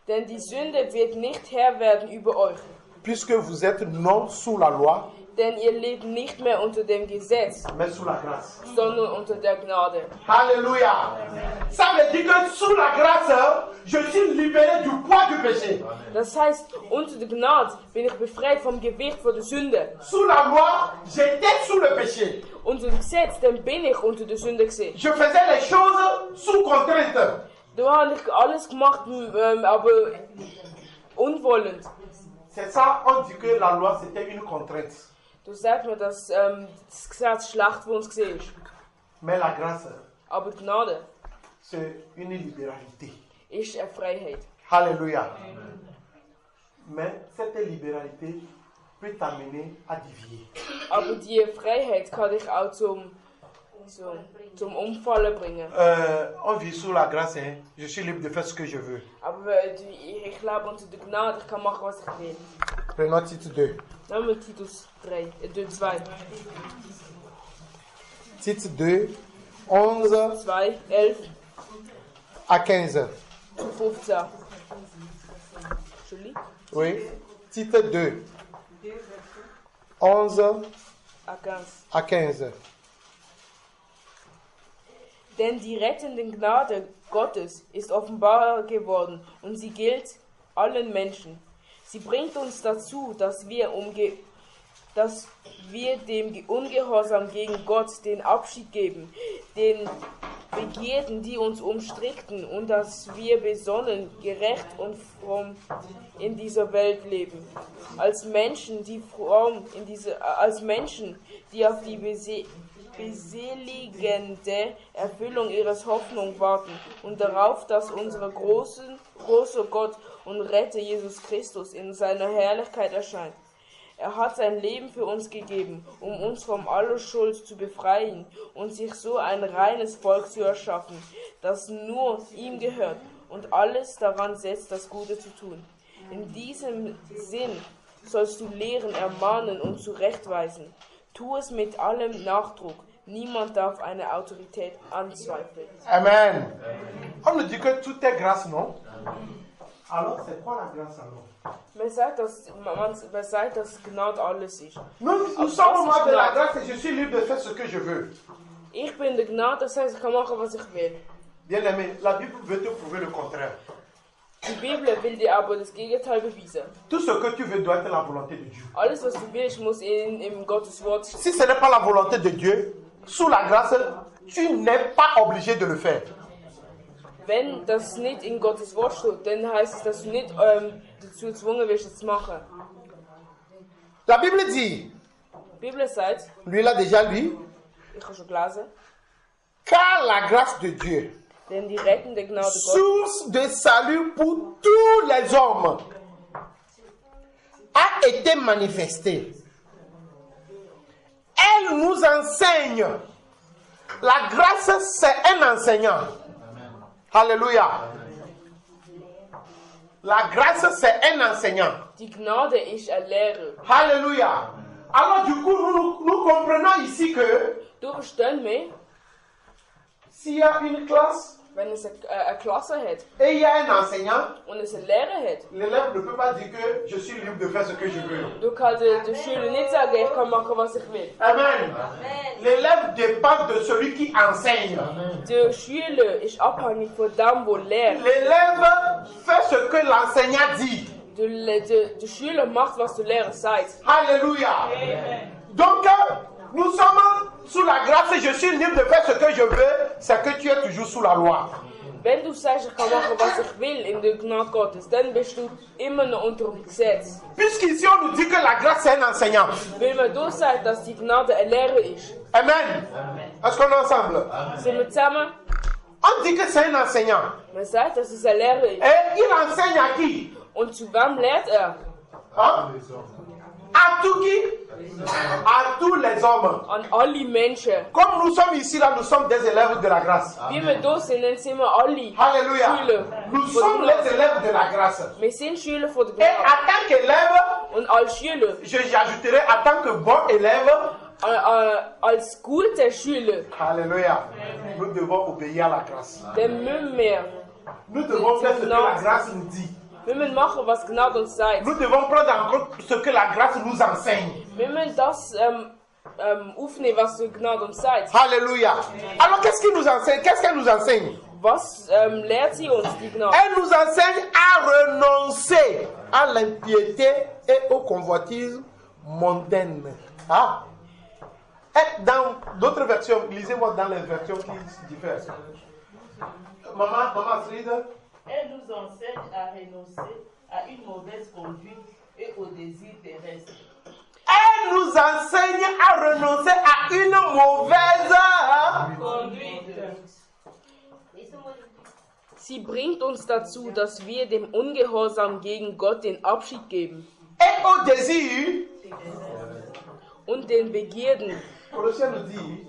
Denn die Sünde wird nicht Herr werden über euch. puisque vous êtes non sous la loi, Denn ihr lebt nicht mehr unter dem Gesetz, mais sous la grâce. sondern unter der Gnade. Alléluia. Ça veut dire que sous la grâce, je suis libéré du poids du péché. Das heißt, unter der Gnade bin ich befreit vom Gewicht von der Sünde. Sous la loi, j'étais sous le péché. Unter dem Gesetz, dann bin ich unter der Sünde gewesen. Je faisais les choses sous contrainte. Da habe ich alles gemacht, aber unwollend. C'est ça, on dit que la loi c'était une contrainte. Du sagst mir, dass das Gesetz schlecht für uns war. Mais la grâce, Aber die Gnade c'est une libéralité. ist eine Freiheit. Alléluia. Mais cette libéralité peut t'amener à dévier. Aber die Freiheit kann dich auch zum Umfallen bringen. On vit sous la grâce, hein. Je suis libre de faire ce que je veux. Aber ich lebe unter der Gnade, ich kann machen, was ich will. Prenons Tite 2. Nehmen wir Titus 2. Tite 2, 11 2, 11 à 15. zu 15. Entschuldigung? Oui. Tite 2, 11 À 15. à 15. Denn die rettende Gnade Gottes ist offenbar geworden und sie gilt allen Menschen. Sie bringt uns dazu, dass wir dem Ungehorsam gegen Gott den Abschied geben, den Begierden, die uns umstrickten, und dass wir besonnen, gerecht und fromm in dieser Welt leben. Als Menschen, die auf die beseligende Erfüllung ihrer Hoffnung warten und darauf, dass unser großer Gott und Retter Jesus Christus in seiner Herrlichkeit erscheint. Er hat sein Leben für uns gegeben, um uns von aller Schuld zu befreien und sich so ein reines Volk zu erschaffen, das nur ihm gehört und alles daran setzt, das Gute zu tun. In diesem Sinn sollst du lehren, ermahnen und zurechtweisen. Tu es mit allem Nachdruck. Niemand darf eine Autorität anzweifeln. Amen. On nous dit que tout est grâce, non? Alors, c'est quoi la grâce alors? Man sagt, dass Gnade alles ist. Nous Aber sommes was moi ist de la Gnade? grâce et je suis libre de faire ce que je veux. Ich bin der Gnade, das heißt, ich kann machen, was ich will. Bien aimé, la Bible veut te prouver le contraire. Die Bibel will dir aber das Gegenteil beweisen. Tout ce que tu veux doit être la volonté de Dieu. Alles, was du willst, muss im Gottes Wort stehen. Si ce n'est pas la volonté de Dieu, sous la grâce, tu n'es pas obligé de le faire. Wenn das nicht in Gottes Wort steht, dann heißt es, dass du nicht dazu gezwungen wirst, es zu machen. La Bible dit, Die Bibel sagt, lui là déjà lui, ich habe schon gelesen, car la grâce de Dieu, denn die rettende Gnade Gottes, source de salut pour tous les hommes, a été manifestée. Elle nous enseigne. La grâce, c'est un enseignant. Alléluia. La grâce, c'est un enseignant. die Gnade ist ein Lehrer. Alléluia. Alors du coup, nous comprenons ici que Du verstehst mich, s'il y a une classe wenn es eine Klasse hat et il y a un enseignant, und es einen Lehrer hat, l'élève ne peut pas dire que je suis libre de faire ce que je veux. du kannst der Schüler nicht sagen, ich kann machen, was ich will. Amen. L'élève dépend de celui qui enseigne. Der Schüler ist abhängig von dem, der lehrt. L'élève fait ce que l'enseignant dit. Der Schüler macht, was der Lehrer sagt. Alléluia. Donc, nous sommes sous la grâce et je suis libre de faire ce que je veux. C'est que tu es toujours sous la loi. Wenn du sagst, ich kann machen, was ich will in der Gnade Gottes, dann bist du immer noch unter dem Gesetz. Puisqu'ici on nous dit que la grâce c'est un enseignant. Weil man da sagt, dass die Gnade ein Lehrer ist. Amen. Est-ce qu'on est ensemble? Sind wir zusammen? On dit que c'est un enseignant. Man sagt, dass es ein Lehrer ist. Et il enseigne à qui? Und zu wem lehrt er? Hein? À tout qui? À tous les hommes. An alle Menschen. Comme nous sommes ici là, nous sommes des élèves de la grâce. Wie wir da sind, dann sind wir alle Alléluia. Schüler. Nous sommes les élèves de la grâce. Wir sind Schüler von der Et Gnade. en tant qu'élève, Und als Schüler, j'ajouterai en tant que bon élève, als guter Schüler, alléluia, nous devons obéir à la grâce. dann müssen wir Nous devons faire ce que la grâce nous dit. wir müssen machen, was Gnade uns sagt. Nous devons prendre en compte ce que la grâce nous enseigne. Wir müssen das aufnehmen, was die Gnade uns sagt. Alléluia. Alors qu'est-ce qu'il nous enseigne? Qu'est-ce qu'elle nous enseigne? Was lehrt sie uns, die Gnade? Elle nous enseigne à renoncer à l'impiété et aux convoitises mondaines. Ah. Et dans d'autres versions, lisez-moi dans les versions qui diffèrent. Maman, read. Elle nous enseigne à renoncer à une mauvaise conduite et aux désirs terrestres. Elle nous enseigne à renoncer à une mauvaise Conduite. Sie bringt uns dazu, dass wir dem Ungehorsam gegen Gott den Abschied geben et au désir. und den Begierden. Colossiens nous dit,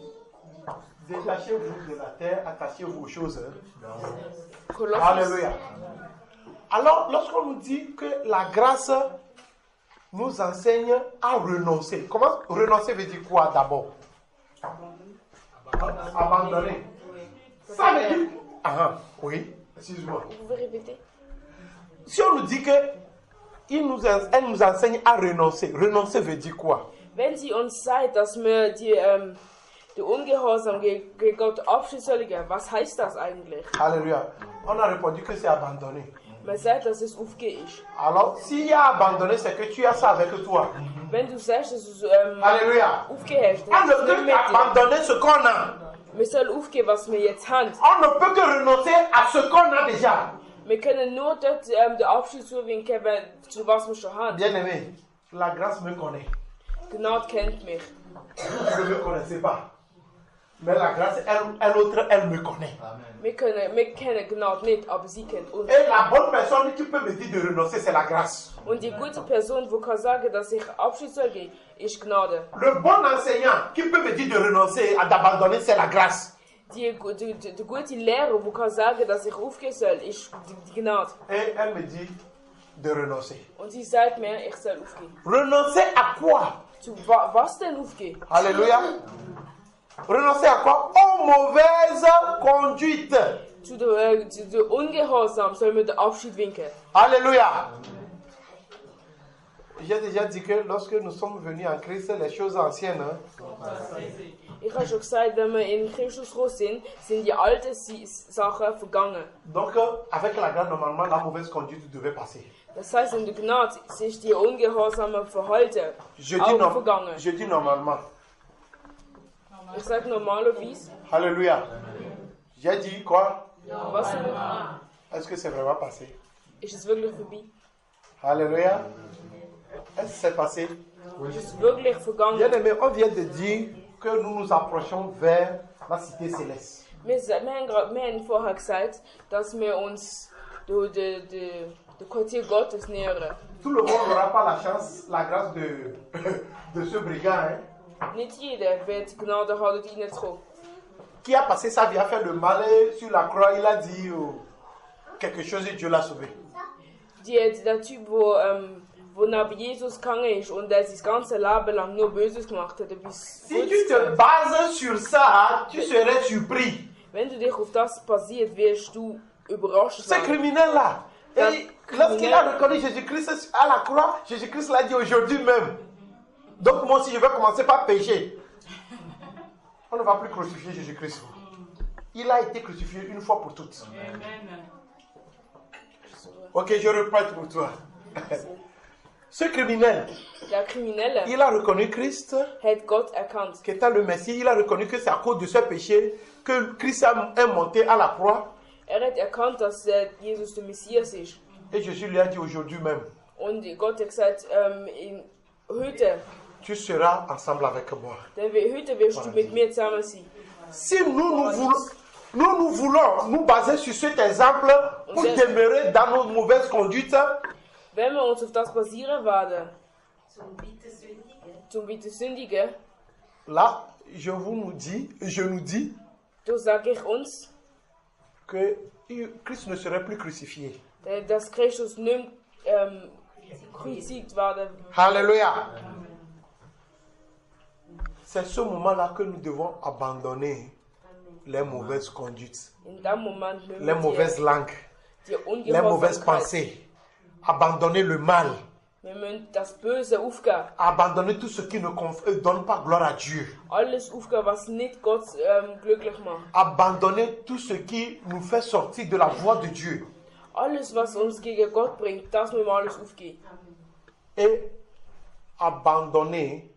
détachez-vous de la terre, attachez-vous aux choses. Kolosser, Alléluia. Alors, lorsqu'on nous dit que la grâce nous enseigne à renoncer, comment renoncer veut dire quoi d'abord? Abandonner. Ça veut dire... Ah, oui, excuse-moi. vous pouvez répéter? Si on nous dit que elle nous enseigne à renoncer, renoncer veut dire quoi? Wenn sie uns sagt, dass wir die Ungehorsam gegen Gott Abschied sollen geben, was heißt das eigentlich? Alléluia. On a répondu que c'est abandonner. Man sagt, dass es aufgeben ist. Alors, s'il y a abandonné, c'est que tu as ça avec toi. Wenn du sagst, dass du Alléluia. aufgeben hast, On dann ne ist es nicht peut mit dir. qu'abandonner ce qu'on a. Wir sollen aufgeben, was wir jetzt haben. On ne peut que renoncer à ce qu'on a déjà. Wir können nur dort den Abschied zuwinken, zu was wir schon haben. Bien aimé, la grâce me connaît. Gnade kennt mich. Je ne me connaissais pas. Mais la grâce, elle me connaît. Wir kennen Gnade nicht, aber sie kennt uns. Et la bonne personne qui peut me dire de renoncer, c'est la grâce. Und die gute Person, die kann sagen, dass ich Abschied soll geben, ist Gnade. Le bon enseignant qui peut me dire de renoncer, d'abandonner, c'est la grâce. Die gute Lehrer, die kann sagen, dass ich aufgeben soll, ist die Gnade. Et elle me dit de renoncer. Und sie sagt mir, ich soll aufgeben. Renoncer à quoi? Zu was denn aufgeben? Alléluia. Renoncer à quoi? Aux mauvaises conduites. Zu der Ungehorsam soll man den Abschied winken. Alléluia. J'ai déjà dit que lorsque nous sommes venus en Christ, les choses anciennes, Ich habe schon gesagt, wenn wir in Christus raus sind, sind die alten Sachen vergangen. donc avec la grâce, normalement, la mauvaise conduite devait passer. Das heißt, in der Gnade ist die ungehorsame Verhalten auch vergangen. Je dis normalement. Ich sage normalerweise. Alléluia. J'ai dit quoi? Was Est-ce que c'est vraiment passé? ist es wirklich vorbei? Alléluia. Est-ce que c'est passé? Ist es wirklich vergangen? Bien aimé, on vient de dire que nous nous approchons vers la cité céleste. Wir haben vorher gesagt, dass wir uns der Quartier Gottes nähern. Tout le monde n'aura pas la chance, la grâce de ce brigand, hein, Nicht jeder wird Gnade haben, dort reinzukommen. qui a passé sa vie à faire le mal et sur la croix, il a dit quelque chose et Dieu l'a sauvé. Der Typ, wo neben Jesus gegangen ist und der sein ganzes Leben lang nur Böses gemacht hat. Si tu te bases sur ça, tu serais surpris. Wenn du dich auf das basiert, wirst du überrascht Ce sein. criminel-là, et lorsqu'il a reconnu Jésus-Christ à la croix, Jésus-Christ l'a dit aujourd'hui même. Donc moi aussi, je vais commencer par pécher. On ne va plus crucifier Jésus-Christ. Il a été crucifié une fois pour toutes. Ok, je répète pour toi. Ce criminel, Der Kriminelle il a reconnu Christ hat Gott erkannt. qui était le Messie. Il a reconnu que c'est à cause de ce péché que Christ est monté à la croix. Hat erkannt, dass Jesus der Messias ist. Et Jésus lui a dit aujourd'hui même, Und Gott hat gesagt, heute tu seras ensemble avec moi. heute wirst du mit mir zusammen sein. Si nous voulons nous baser sur cet exemple pour demeurer dans nos mauvaises conduites, Wenn wir uns auf das basieren werden, Zum Bittesündigen. zum Bittesündigen, là, je nous dis da sage ich uns, que Christ ne serait plus crucifié. dass Christus nicht gekreuzigt werden. Alléluia. C'est ce moment-là que nous devons abandonner les mauvaises conduites, In dem Moment müssen les mauvaises langues, die les mauvaises Ungehorsamkeit, pensées, abandonner le mal, wir müssen das Böse aufgeben. abandonner tout ce qui ne donne pas gloire à Dieu, Alles aufgeben, was nicht Gott glücklich macht. abandonner tout ce qui nous fait sortir de la voie de Dieu Alles, was uns gegen Gott bringt, das müssen wir alles aufgeben. et abandonner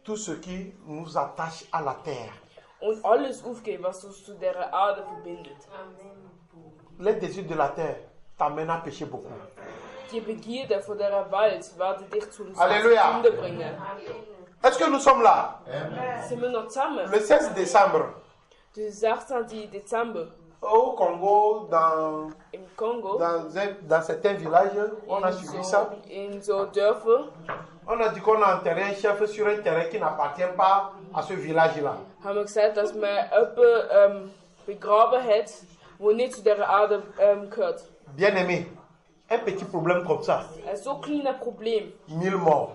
tout ce qui nous attache à la terre. Und alles aufgeben, was uns zu dieser Erde verbindet. Les désirs de la terre t'amènent à pécher beaucoup. Die Begierde vor der Welt werde dich zum Alléluia. Sünde bringen. Est-ce que nous sommes là? Sind wir noch zusammen? Le 16 décembre, Du 16. Dezember au Congo, im Kongo, dans certains villages, on a suivi ça. in so Dörfer, On a dit qu'on a enterré un chef sur un terrain qui n'appartient pas à ce village-là. haben wir gesagt, dass man jemanden begraben hat, wo nicht zu dieser Erde gehört. Bien aimé, un petit problème comme ça, Ein so kleines Problem, 1000 morts.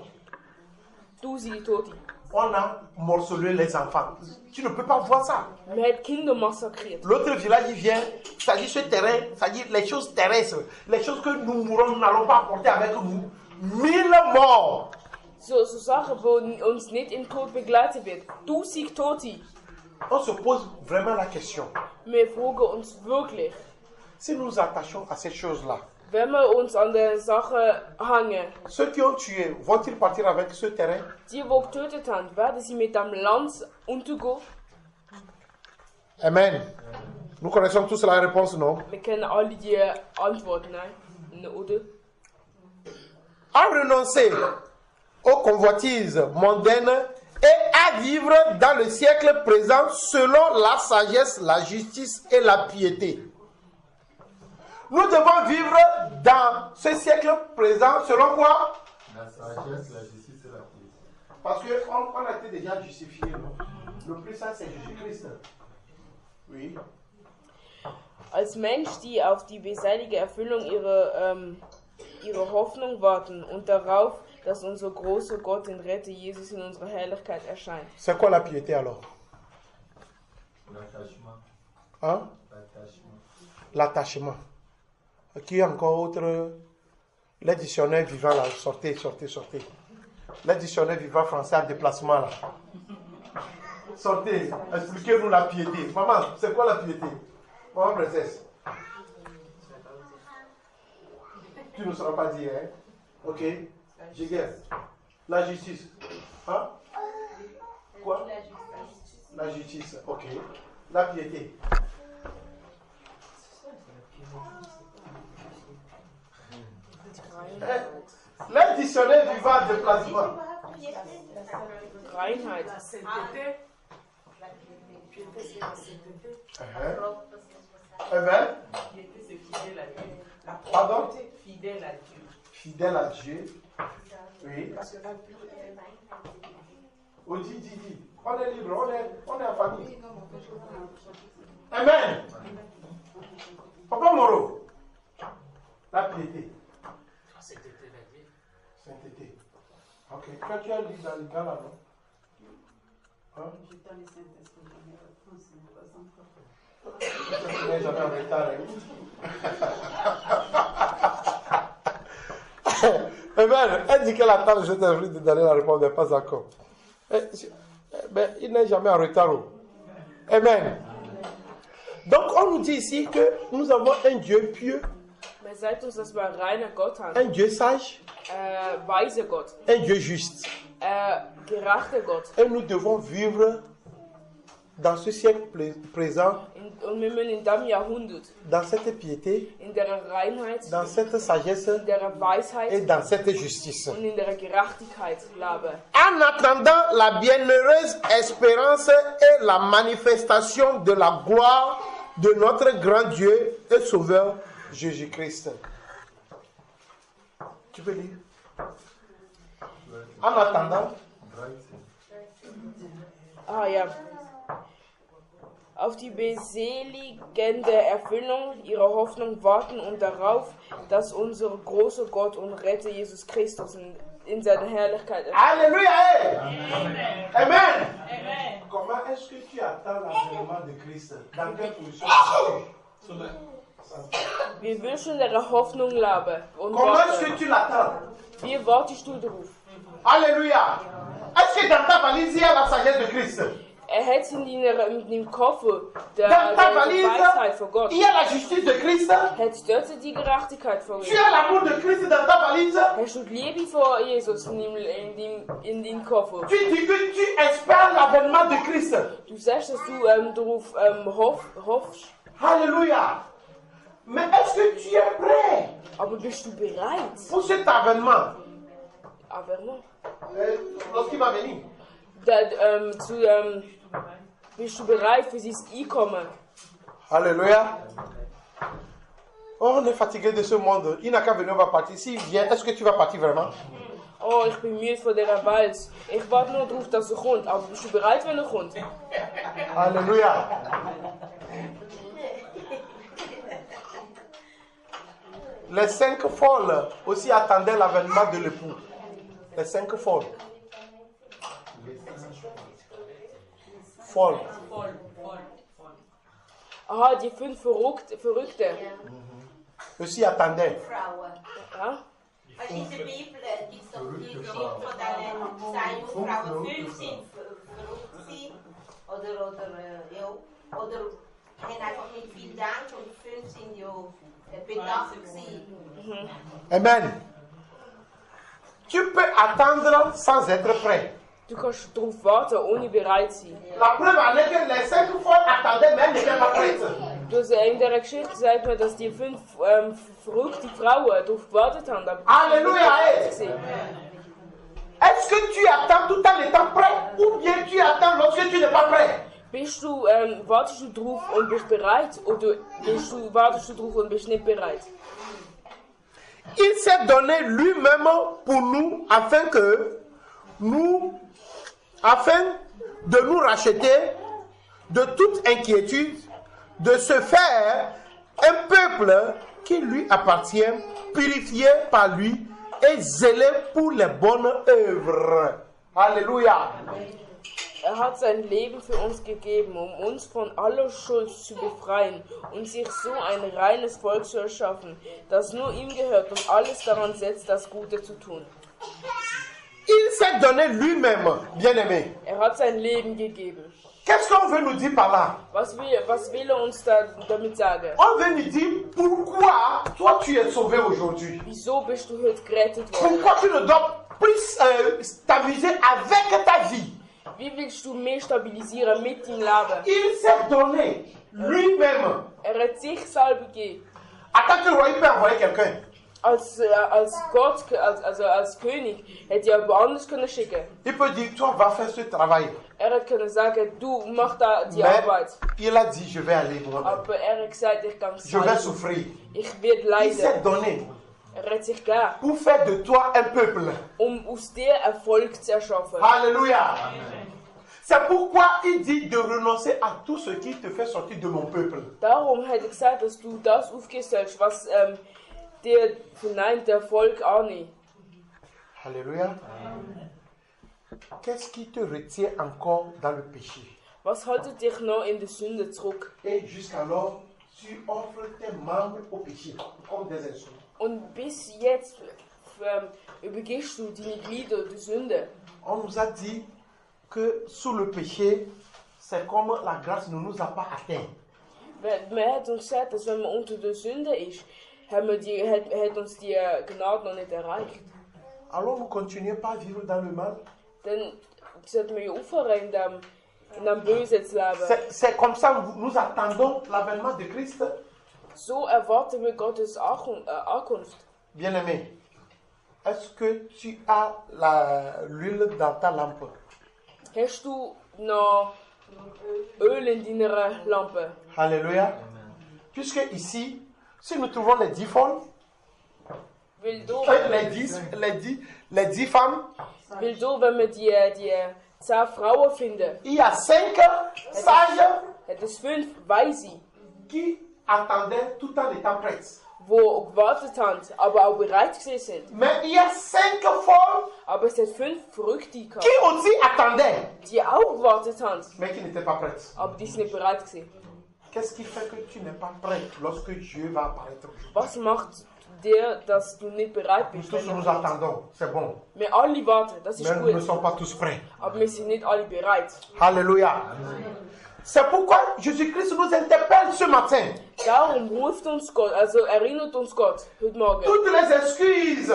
1000 Tote. On a morcelé les enfants. Tu ne peux pas voir ça. Man hat Kinder massakriert. L'autre village, il vient, c'est-à-dire ce terrain, c'est-à-dire les choses terrestres, les choses que nous mourons, nous n'allons pas apporter avec nous. 1000 morts. So Sachen, wo uns nicht im Tod begleitet wird. 1000 Tote. On se pose vraiment la question. Wir fragen uns wirklich, Si nous nous attachons à ces choses-là, wenn wir uns an der Sache hängen, ceux qui ont tué, vont-ils partir avec ce terrain? die getötet haben, werden sie mit dem Land untergehen? Amen. Nous connaissons tous la réponse, non? Wir kennen alle die Antwort, nein? Oder? À renoncer aux convoitises mondaines et à vivre dans le siècle présent selon la sagesse, la justice et la piété. Nous devons vivre dans ce siècle présent selon quoi? La sagesse, la justice et la piété. Parce qu'on a été déjà justifié, non? Le plus saint, c'est Jésus-Christ. Oui. Als Mensch, die auf die beselige Erfüllung ihrer Hoffnung warten und darauf, dass unser großer Gott, den Retter Jesus, in unserer Herrlichkeit erscheint. C'est quoi la piété alors? L'attachement. Hein? L'attachement. L'attachement. Qui est encore autre? Les dictionnaires vivants là, sortez. Les dictionnaires vivants français en déplacement là. Sortez, expliquez-nous la piété. Maman, c'est quoi la piété? Maman princesse. Tu ne sauras pas dire, hein? Ok. Jiguer. La justice. Hein? Quoi? La justice. Ok. La piété. Les dictionnaires vivants en déplacement. Reinheit. Amen. Piété, c'est fidèle à Dieu. La Pardon? propreté, fidèle à Dieu. Fidèle à Dieu. Oui. Parce que la purité. Oh, dis. On est libre, on est en famille. Oui, non, mais je comprends. Amen. Papa Moro. La piété. Sainteté. Ok. Tu as lu dans le gars là, non? Hein? Je t'en ai Saint-Esprit, j'en ai réponse, mais pas encore. Tu n'es jamais en retard. Amen. Elle dit qu'elle attend le Saint-Esprit de donner la réponse, mais pas encore. Mais il n'est jamais en retard. Amen. Donc on nous dit ici que nous avons un Dieu pieux, Man sagt uns, dass wir einen reinen Gott haben. un Dieu sage, Weise Gott. un Dieu juste. Gerechter Gott. Et nous devons vivre dans ce siècle présent, Und wir müssen in diesem Jahrhundert, dans cette piété, in der Reinheit, dans cette sagesse in der et Weisheit dans cette justice. und in der Gerechtigkeit leben. En attendant la bienheureuse espérance et la manifestation de la gloire de notre grand Dieu et Sauveur Jésus-Christ. Tu peux lire? En attendant, Ja. Auf die beseligende Erfüllung ihrer Hoffnung warten und darauf, dass unser großer Gott und Retter Jesus Christus in seiner Herrlichkeit erscheint. Alléluia! Amen. Amen. Comment est-ce que tu attends l'avènement de Christ? Dans quelle position? Wir wünschen der Hoffnung leben und Comment est-ce que warten. tu l'attends? Wie wartest du darauf? Alléluia! Est-ce que dans ta valise il y a la sagesse de Christ? Hat in deinem Koffer der Dans ta valise Weisheit von Gott? il y a la justice de Christ? Hat dort die Gerechtigkeit von Tu ihm? as l'amour de Christ dans ta valise? Hast du die Liebe von Jesus in deinem Koffer? Tu dis que tu espères l'avènement de Christ. Du sagst, dass du darauf hoffst. Alléluia. Mais est-ce que tu es prêt Aber bist du bereit? pour cet avènement Avènement. lorsqu'il va venir? Bist du bereit für dieses Einkommen? Alléluia. Oh, on est fatigué de ce monde. Il n'a qu'à venir, on va partir. S'il vient, est-ce que tu vas partir vraiment? Oh, ich bin müde von dieser Welt. Ich warte nur darauf, dass er kommt. Aber bist du bereit, wenn er kommt? Alléluia. Les 5 folles aussi attendaient l'avènement de l'époux. Les 5 folles. Folles. Aha, die 5 Verrückte. Aussi attendaient. Vrouwen. Ja? Als in de Bibel die van zijn vrouwen 5 zijn verrückt zijn. Oder haben einfach nicht viel Dank und 5 sind ja bedacht gewesen. Amen. Tu peux attendre sans être prêt. Du kannst darauf warten, ohne bereit zu sein. La preuve en est que les 5 folles attendaient, mais elles n'étaient pas prêtes. Also in der Geschichte sagt man, dass die 5 verrückte Frauen darauf gewartet haben. Aber Alléluia. sie waren nicht bereit. Est-ce que tu attends tout en étant prêt ou bien tu attends lorsque tu n'es pas prêt? Bist du, wartest du drauf und bist bereit oder wartest du drauf und bist nicht bereit? Il s'est donné lui-même pour nous afin de nous racheter de toute inquiétude, de se faire un peuple qui lui appartient, purifié par lui et zélé pour les bonnes œuvres. Alléluia. Hat sein Leben für uns gegeben, uns von aller Schuld zu befreien und sich so ein reines Volk zu erschaffen, das nur ihm gehört und alles daran setzt, das Gute zu tun. Il s'est donné lui-même, bien-aimé. Hat sein Leben gegeben. Qu'est-ce qu'on veut nous dire par là? Was will uns damit sagen? On veut nous dire pourquoi toi tu es sauvé aujourd'hui. Wieso bist du heute gerettet worden? Pourquoi tu ne dois plus t'amuser avec ta vie? Wie willst du mehr stabilisieren mit deinem Leben? Il s'est donné lui-même. Hat sich selber gegeben. En tant que roi, il peut envoyer quelqu'un. Als Gott, als König, hätte er jemand anders können schicken. Il peut dire, toi va faire ce travail. Hat können sagen, du mach da die Mais Arbeit. il a dit, je vais aller moi-même. Aber hat gesagt, ich kann Je vais souffrir. Ich werde Il s'est leiden. donné Hat sich gegeben, pour faire de toi un peuple. aus dir ein Volk zu erschaffen. Alléluia. C'est pourquoi il dit de renoncer à tout ce qui te fait sortir de mon peuple. Darum hat gesagt, dass du das aufgeben sollst, was dir verneint, der Volk annimmt. Alléluia. Qu'est-ce qui te retient encore dans le péché? Was haltet dich noch in der Sünde zurück? Et jusqu'alors, tu offres tes membres au péché comme des instruments. Und bis jetzt übergibst du deine Glieder der Sünde. On nous a dit que sous le péché, c'est comme la grâce ne nous a pas atteint. Man hat uns gesagt, dass wenn man unter der Sünde ist, hat uns die Gnade noch nicht erreicht. Alors vous continuez pas à vivre dans le mal. Dann sollten wir ja aufhören, in dem Bösen zu leben. C'est comme ça que nous attendons l'avènement de Christ. So erwarten wir Gottes Ankunft. Bien-aimé, est-ce que tu as l'huile dans ta lampe? Hast du noch Öl in deiner Lampe? Alléluia. Puisque ici, si nous trouvons les 10 folles, Weil du, les 10 femmes, wenn wir die 10 Frauen finden, il y a 5 sages hat es 5 Weise, qui attendaient tout en étant prêtes. die gewartet haben, aber auch bereit gewesen sind. Mais il y a 5 folles Aber es hat 5 Verrückte gehabt, qui aussi attendaient, die auch gewartet haben, mais qui n'étaient pas prêtes. aber die sind nicht bereit gewesen. Qu'est-ce qui fait que tu n'es pas prêt lorsque Dieu va apparaître? Was macht dir, dass du nicht bereit bist? Tous nous attendons, c'est bon. Wir alle warten, das ist Mais nous ne gut, sommes pas tous prêts. aber wir sind nicht alle bereit. Alléluia. C'est pourquoi Jésus-Christ nous interpelle ce matin. Darum ruft uns Gott, also erinnert uns Gott heute Morgen. Toutes les excuses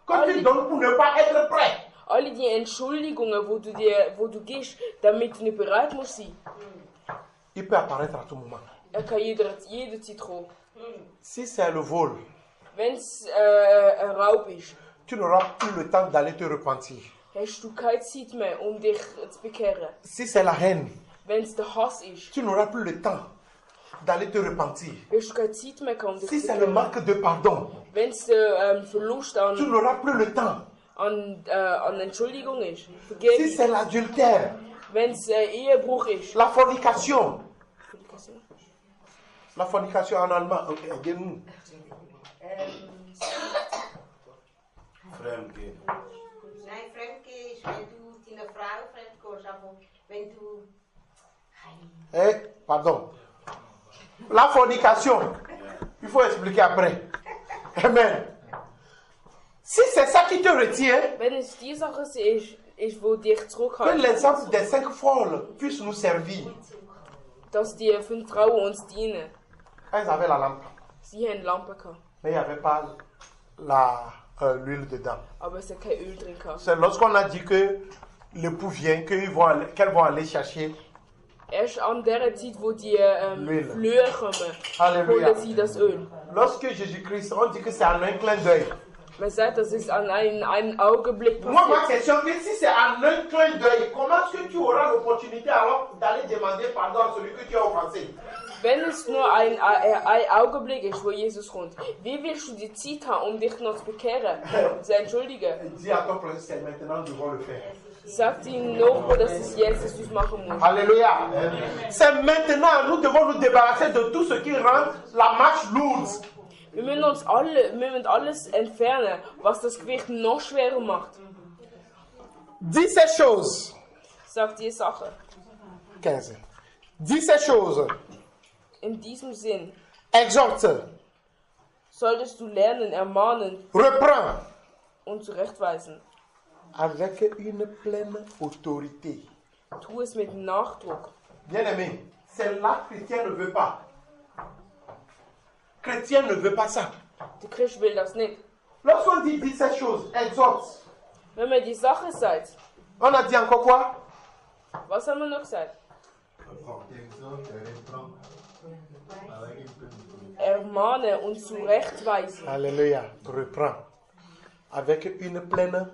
que tu donnes pour ne pas être prêt. Alle die Entschuldigungen, wo du gibst, damit du nicht bereit musst sein. Il peut apparaître à tout moment. Er kann jederzeit kommen. Si c'est le vol, Wenn es ein Raub ist, tu n'auras plus le temps d'aller te repentir. hast du keine Zeit mehr, um dich zu bekehren. Si c'est la haine, Wenn es der Hass ist, tu n'auras plus le temps d'aller te repentir. hast du keine Zeit mehr, um dich Si zu c'est le bekehren. manque de pardon, Wenn es der Verlust tu an n'auras plus le temps. Entschuldigung ist, Si Vergebung, c'est l'adultère, wenn es Ehebruch ist, la fornication. La fornication en allemand, ok, aidez-nous. Fremdgehen. Nein, Fremdgehen ist, wenn du deiner Frau fremdgehst, aber wenn du... Pardon. La fornication, il faut expliquer après. Amen. Si c'est ça qui te retient, wenn es die Sache ist, wo dich que zurückhalten, l'exemple des 5 folles puisse nous servir. dass die 5 Frauen uns dienen. Elles avaient la lampe, Sie haben Lampen gehabt, mais il n'y avait pas l'huile dedans. aber es hat kein Öl drin gehabt. C'est lorsqu'on a dit que l'époux vient, qu'elles vont aller chercher. Erst an der Zeit, wo die Öl. Flöhe kommen, Alléluia. holen sie das Öl. Lorsque Jésus-Christ, on dit que c'est en un clin d'œil. Man sagt, das ist an einem Augenblick Moi, ma passiert. question, que si c'est en un clin d'œil, comment est-ce que tu auras l'opportunité alors d'aller demander pardon à celui que tu as offensé? Wenn es nur ein Augenblick ist, wo Jesus kommt, wie willst du die Zeit haben, um dich noch zu bekehren und zu entschuldigen? Dis à ton prochain, c'est maintenant, nous devons le faire. Sagt ihm noch, dass es jetzt ist, du es machen musst. Alléluia. C'est maintenant, nous devons nous débarrasser de tout ce qui rend la marche lourde. Wir müssen alles entfernen, was das Gewicht noch schwerer macht. Dis ces choses. Sagt die Sache. 15. Dis ces choses. In diesem Sinn Exhorte. solltest du lernen, ermahnen Reprends. und zurechtweisen. Avec une pleine autorité. Tu es mit Nachdruck. Bien-aimé, c'est là que chrétien ne veut pas. Chrétien ne veut pas ça. Der Christ will das nicht. Lorsqu'on dit dis ces choses, exhorte. Wenn man die Sache sagt, On a dit encore quoi? was haben wir noch gesagt? Exhorte, reprends. Avec une pleine autorité. Ermahnen und zurechtweisen. Alléluia. Reprends. Avec une pleine.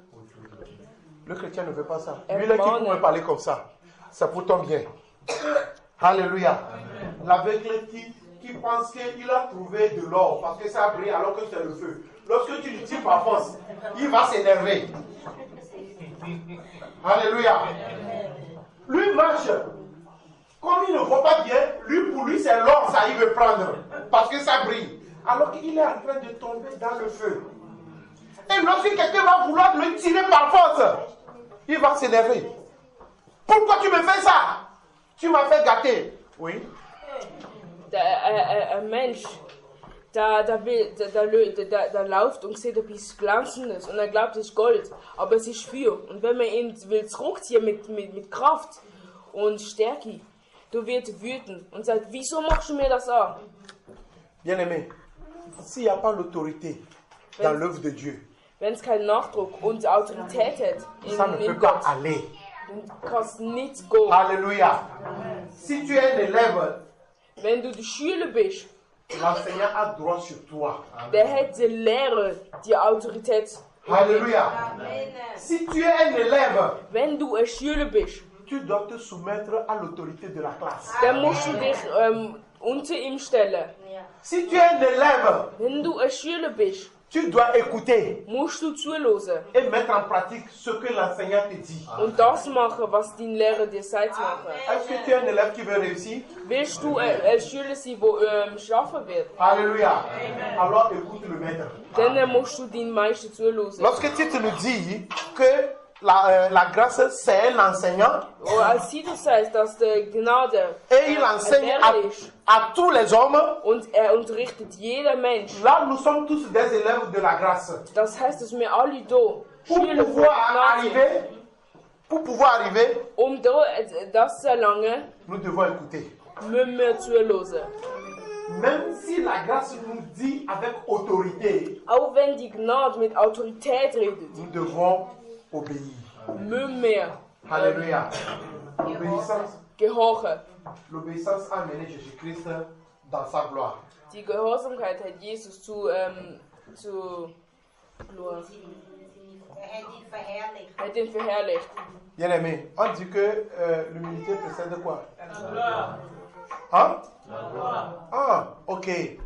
Le chrétien ne veut pas ça. Lui, là, qui pourrait parler comme ça, c'est pour ton bien. Alléluia. L'aveugle qui pense qu'il a trouvé de l'or parce que ça brille alors que c'est le feu. Lorsque tu lui tires par force, il va s'énerver. Alléluia. Lui marche. Comme il ne voit pas bien, pour lui c'est l'or, ça il veut prendre. Parce que ça brille. Alors qu'il est en train de tomber dans le feu. Et lorsque quelqu'un va vouloir le tirer par force, il va s'énerver. Pourquoi tu me fais ça? Tu m'as fait gâter. Oui. Ein Mensch, der läuft und sieht etwas Glänzendes und er glaubt, es ist Gold, aber es ist Feuer. Und wenn man ihn will zurückziehen mit Kraft und Stärke, du wirst wütend und sagt, wieso machst du mir das an? Bien-aimé, s'il n'y a pas l'autorité dans l'œuvre de Dieu, Wenn es keinen Nachdruck und Autorität hat ça ne peut in pas Gott, aller. dann kannst du nicht gehen. Alléluia. Si tu es un élève, Wenn du der Schüler bist, l'enseignant a droit sur toi. der hat der Lehrer die Autorität. Alléluia. Amen. Si tu es un élève, Wenn du ein Schüler bist, tu dois te soumettre à l'autorité de la classe. dann musst du dich unter ihm stellen. Si tu es un élève, Wenn du ein Schüler bist, tu dois écouter musst du zuhören et mettre en pratique ce que l'enseignant te dit. und das machen, was dein Lehrer dir sagt zu machen. Est-ce que tu es un élève qui veut réussir? Willst du ein Schüler sein, der schaffen wird, Alléluia. Alors écoute le maître. dann musst du deinen Meister zuhören. Lorsque tu te nous dis que la grâce c'est un enseignant Und als du sagst, dass die Gnade et il enseigne Lehrer ist à tous les hommes, und er unterrichtet jeden Mensch, là nous sommes tous des élèves de la grâce. das heißt, dass wir alle hier Pour Schüler von pouvoir Gnade sind. arriver, pour pouvoir arriver, Das zu erlangen, nous devons écouter. müssen wir zuhören. Même si la grâce nous dit avec autorité, Auch wenn die Gnade mit Autorität redet, nous devons obéir. müssen wir Alléluia. L'obéissance, gehorchen. l'obéissance a amené Jésus-Christ dans sa gloire. Die Gehorsamkeit hat Jesus zu hat ihn verherrlicht. Bien aimé, on dit que l'humilité précède quoi? Hein? Ah, ok. Et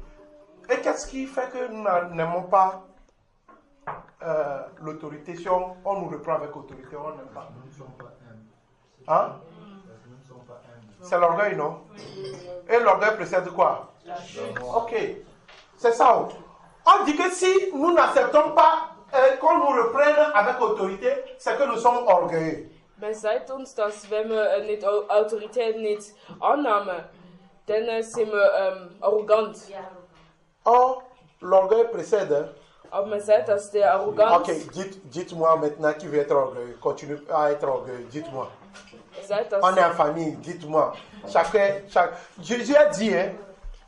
qu'est-ce qui fait que nous n'aimons pas l'autorité? Si on nous reprend avec autorité, on n'aime pas. Nous ne sommes pas humbles. Hein? Nous ne sommes pas humbles. C'est l'orgueil, non? Et l'orgueil précède quoi? Ok. C'est ça. On dit que si nous n'acceptons pas qu'on nous reprenne avec autorité, c'est que nous sommes orgueilleux. Men sagt uns, dass wenn wir nicht Autorität nicht annehmen, dann sind wir arrogant. Or, l'orgueil précède. Aber man sagt, dass der Arroganz... Ok, dites-moi maintenant qui veut être orgueilleux. Continue à être orgueilleux. Dites-moi. On est en famille, dites-moi. Jésus a dit, hein,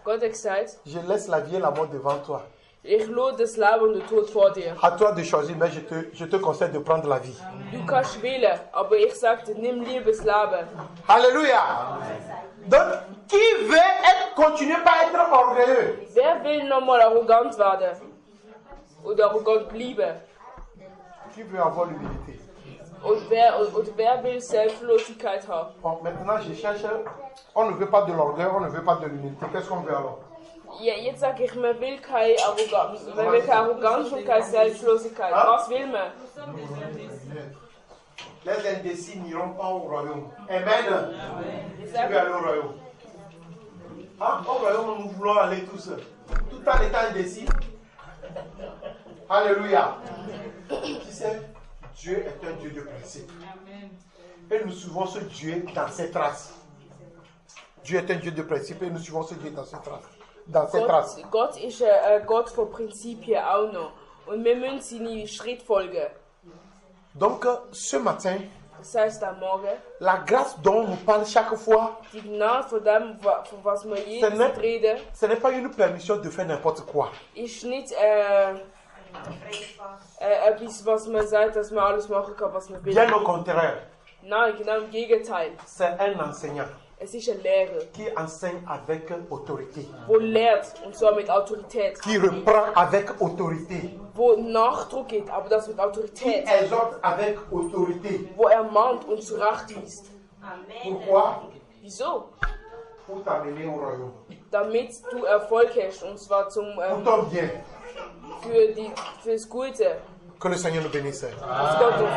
Gott hat gesagt, je laisse la vie et la mort devant toi. Ich lade das Leben und den Tod vor dir. À toi de choisir, mais je te conseille de prendre la vie. Du kannst wählen, aber ich sagte, nimm lieber das Leben. Alléluia. Donc, qui veut continuer à être orgueilleux? Wer will nochmal arrogant werden? Oder arrogant bleiben? Qui veut avoir l'humilité? Und wer will Selbstlosigkeit haben? Bon, maintenant, je cherche. On ne veut pas de l'orgueil, on ne veut pas de l'humilité. Qu'est-ce qu'on veut alors? Ja, jetzt sage ich, man will keine Arroganz und keine Selbstlosigkeit. Was will man? Les indécis n'iront pas au royaume. Amen. Qui veut aller au royaume? Ah, au royaume, nous voulons aller tous. Tout en étant indécis. Alléluia. Tu sais, Dieu est un Dieu de principe. Et nous suivons ce Dieu dans ses traces. Dieu est un Dieu de principe et nous suivons ce Dieu dans ses traces. Gott ist ein Gott von Prinzipien auch noch. Und wir müssen seine Schritte folgen. Donc, ce matin, das heißt am Morgen, la grâce dont on nous parle chaque fois, die Gnade von dem, von was wir jetzt reden, ce n'est pas une permission de faire n'importe quoi. Ist nicht etwas, was man sagt, dass man alles machen kann, was man will. Bien au contraire. Nein, genau im Gegenteil. C'est un enseignant. Es ist ein Lehrer, qui enseigne avec autorité, wo lehrt, und zwar mit Autorität, qui reprend avec autorité, wo Nachdruck gibt, aber das mit qui Autorität, exhorte avec autorité. wo ermahnt und zurechtweist. Pourquoi? Wieso? Pour t'amener au royaume. Damit du Erfolg hast, und zwar pour ton bien. Für das Gute. Que le Seigneur nous bénisse. Dass Gott uns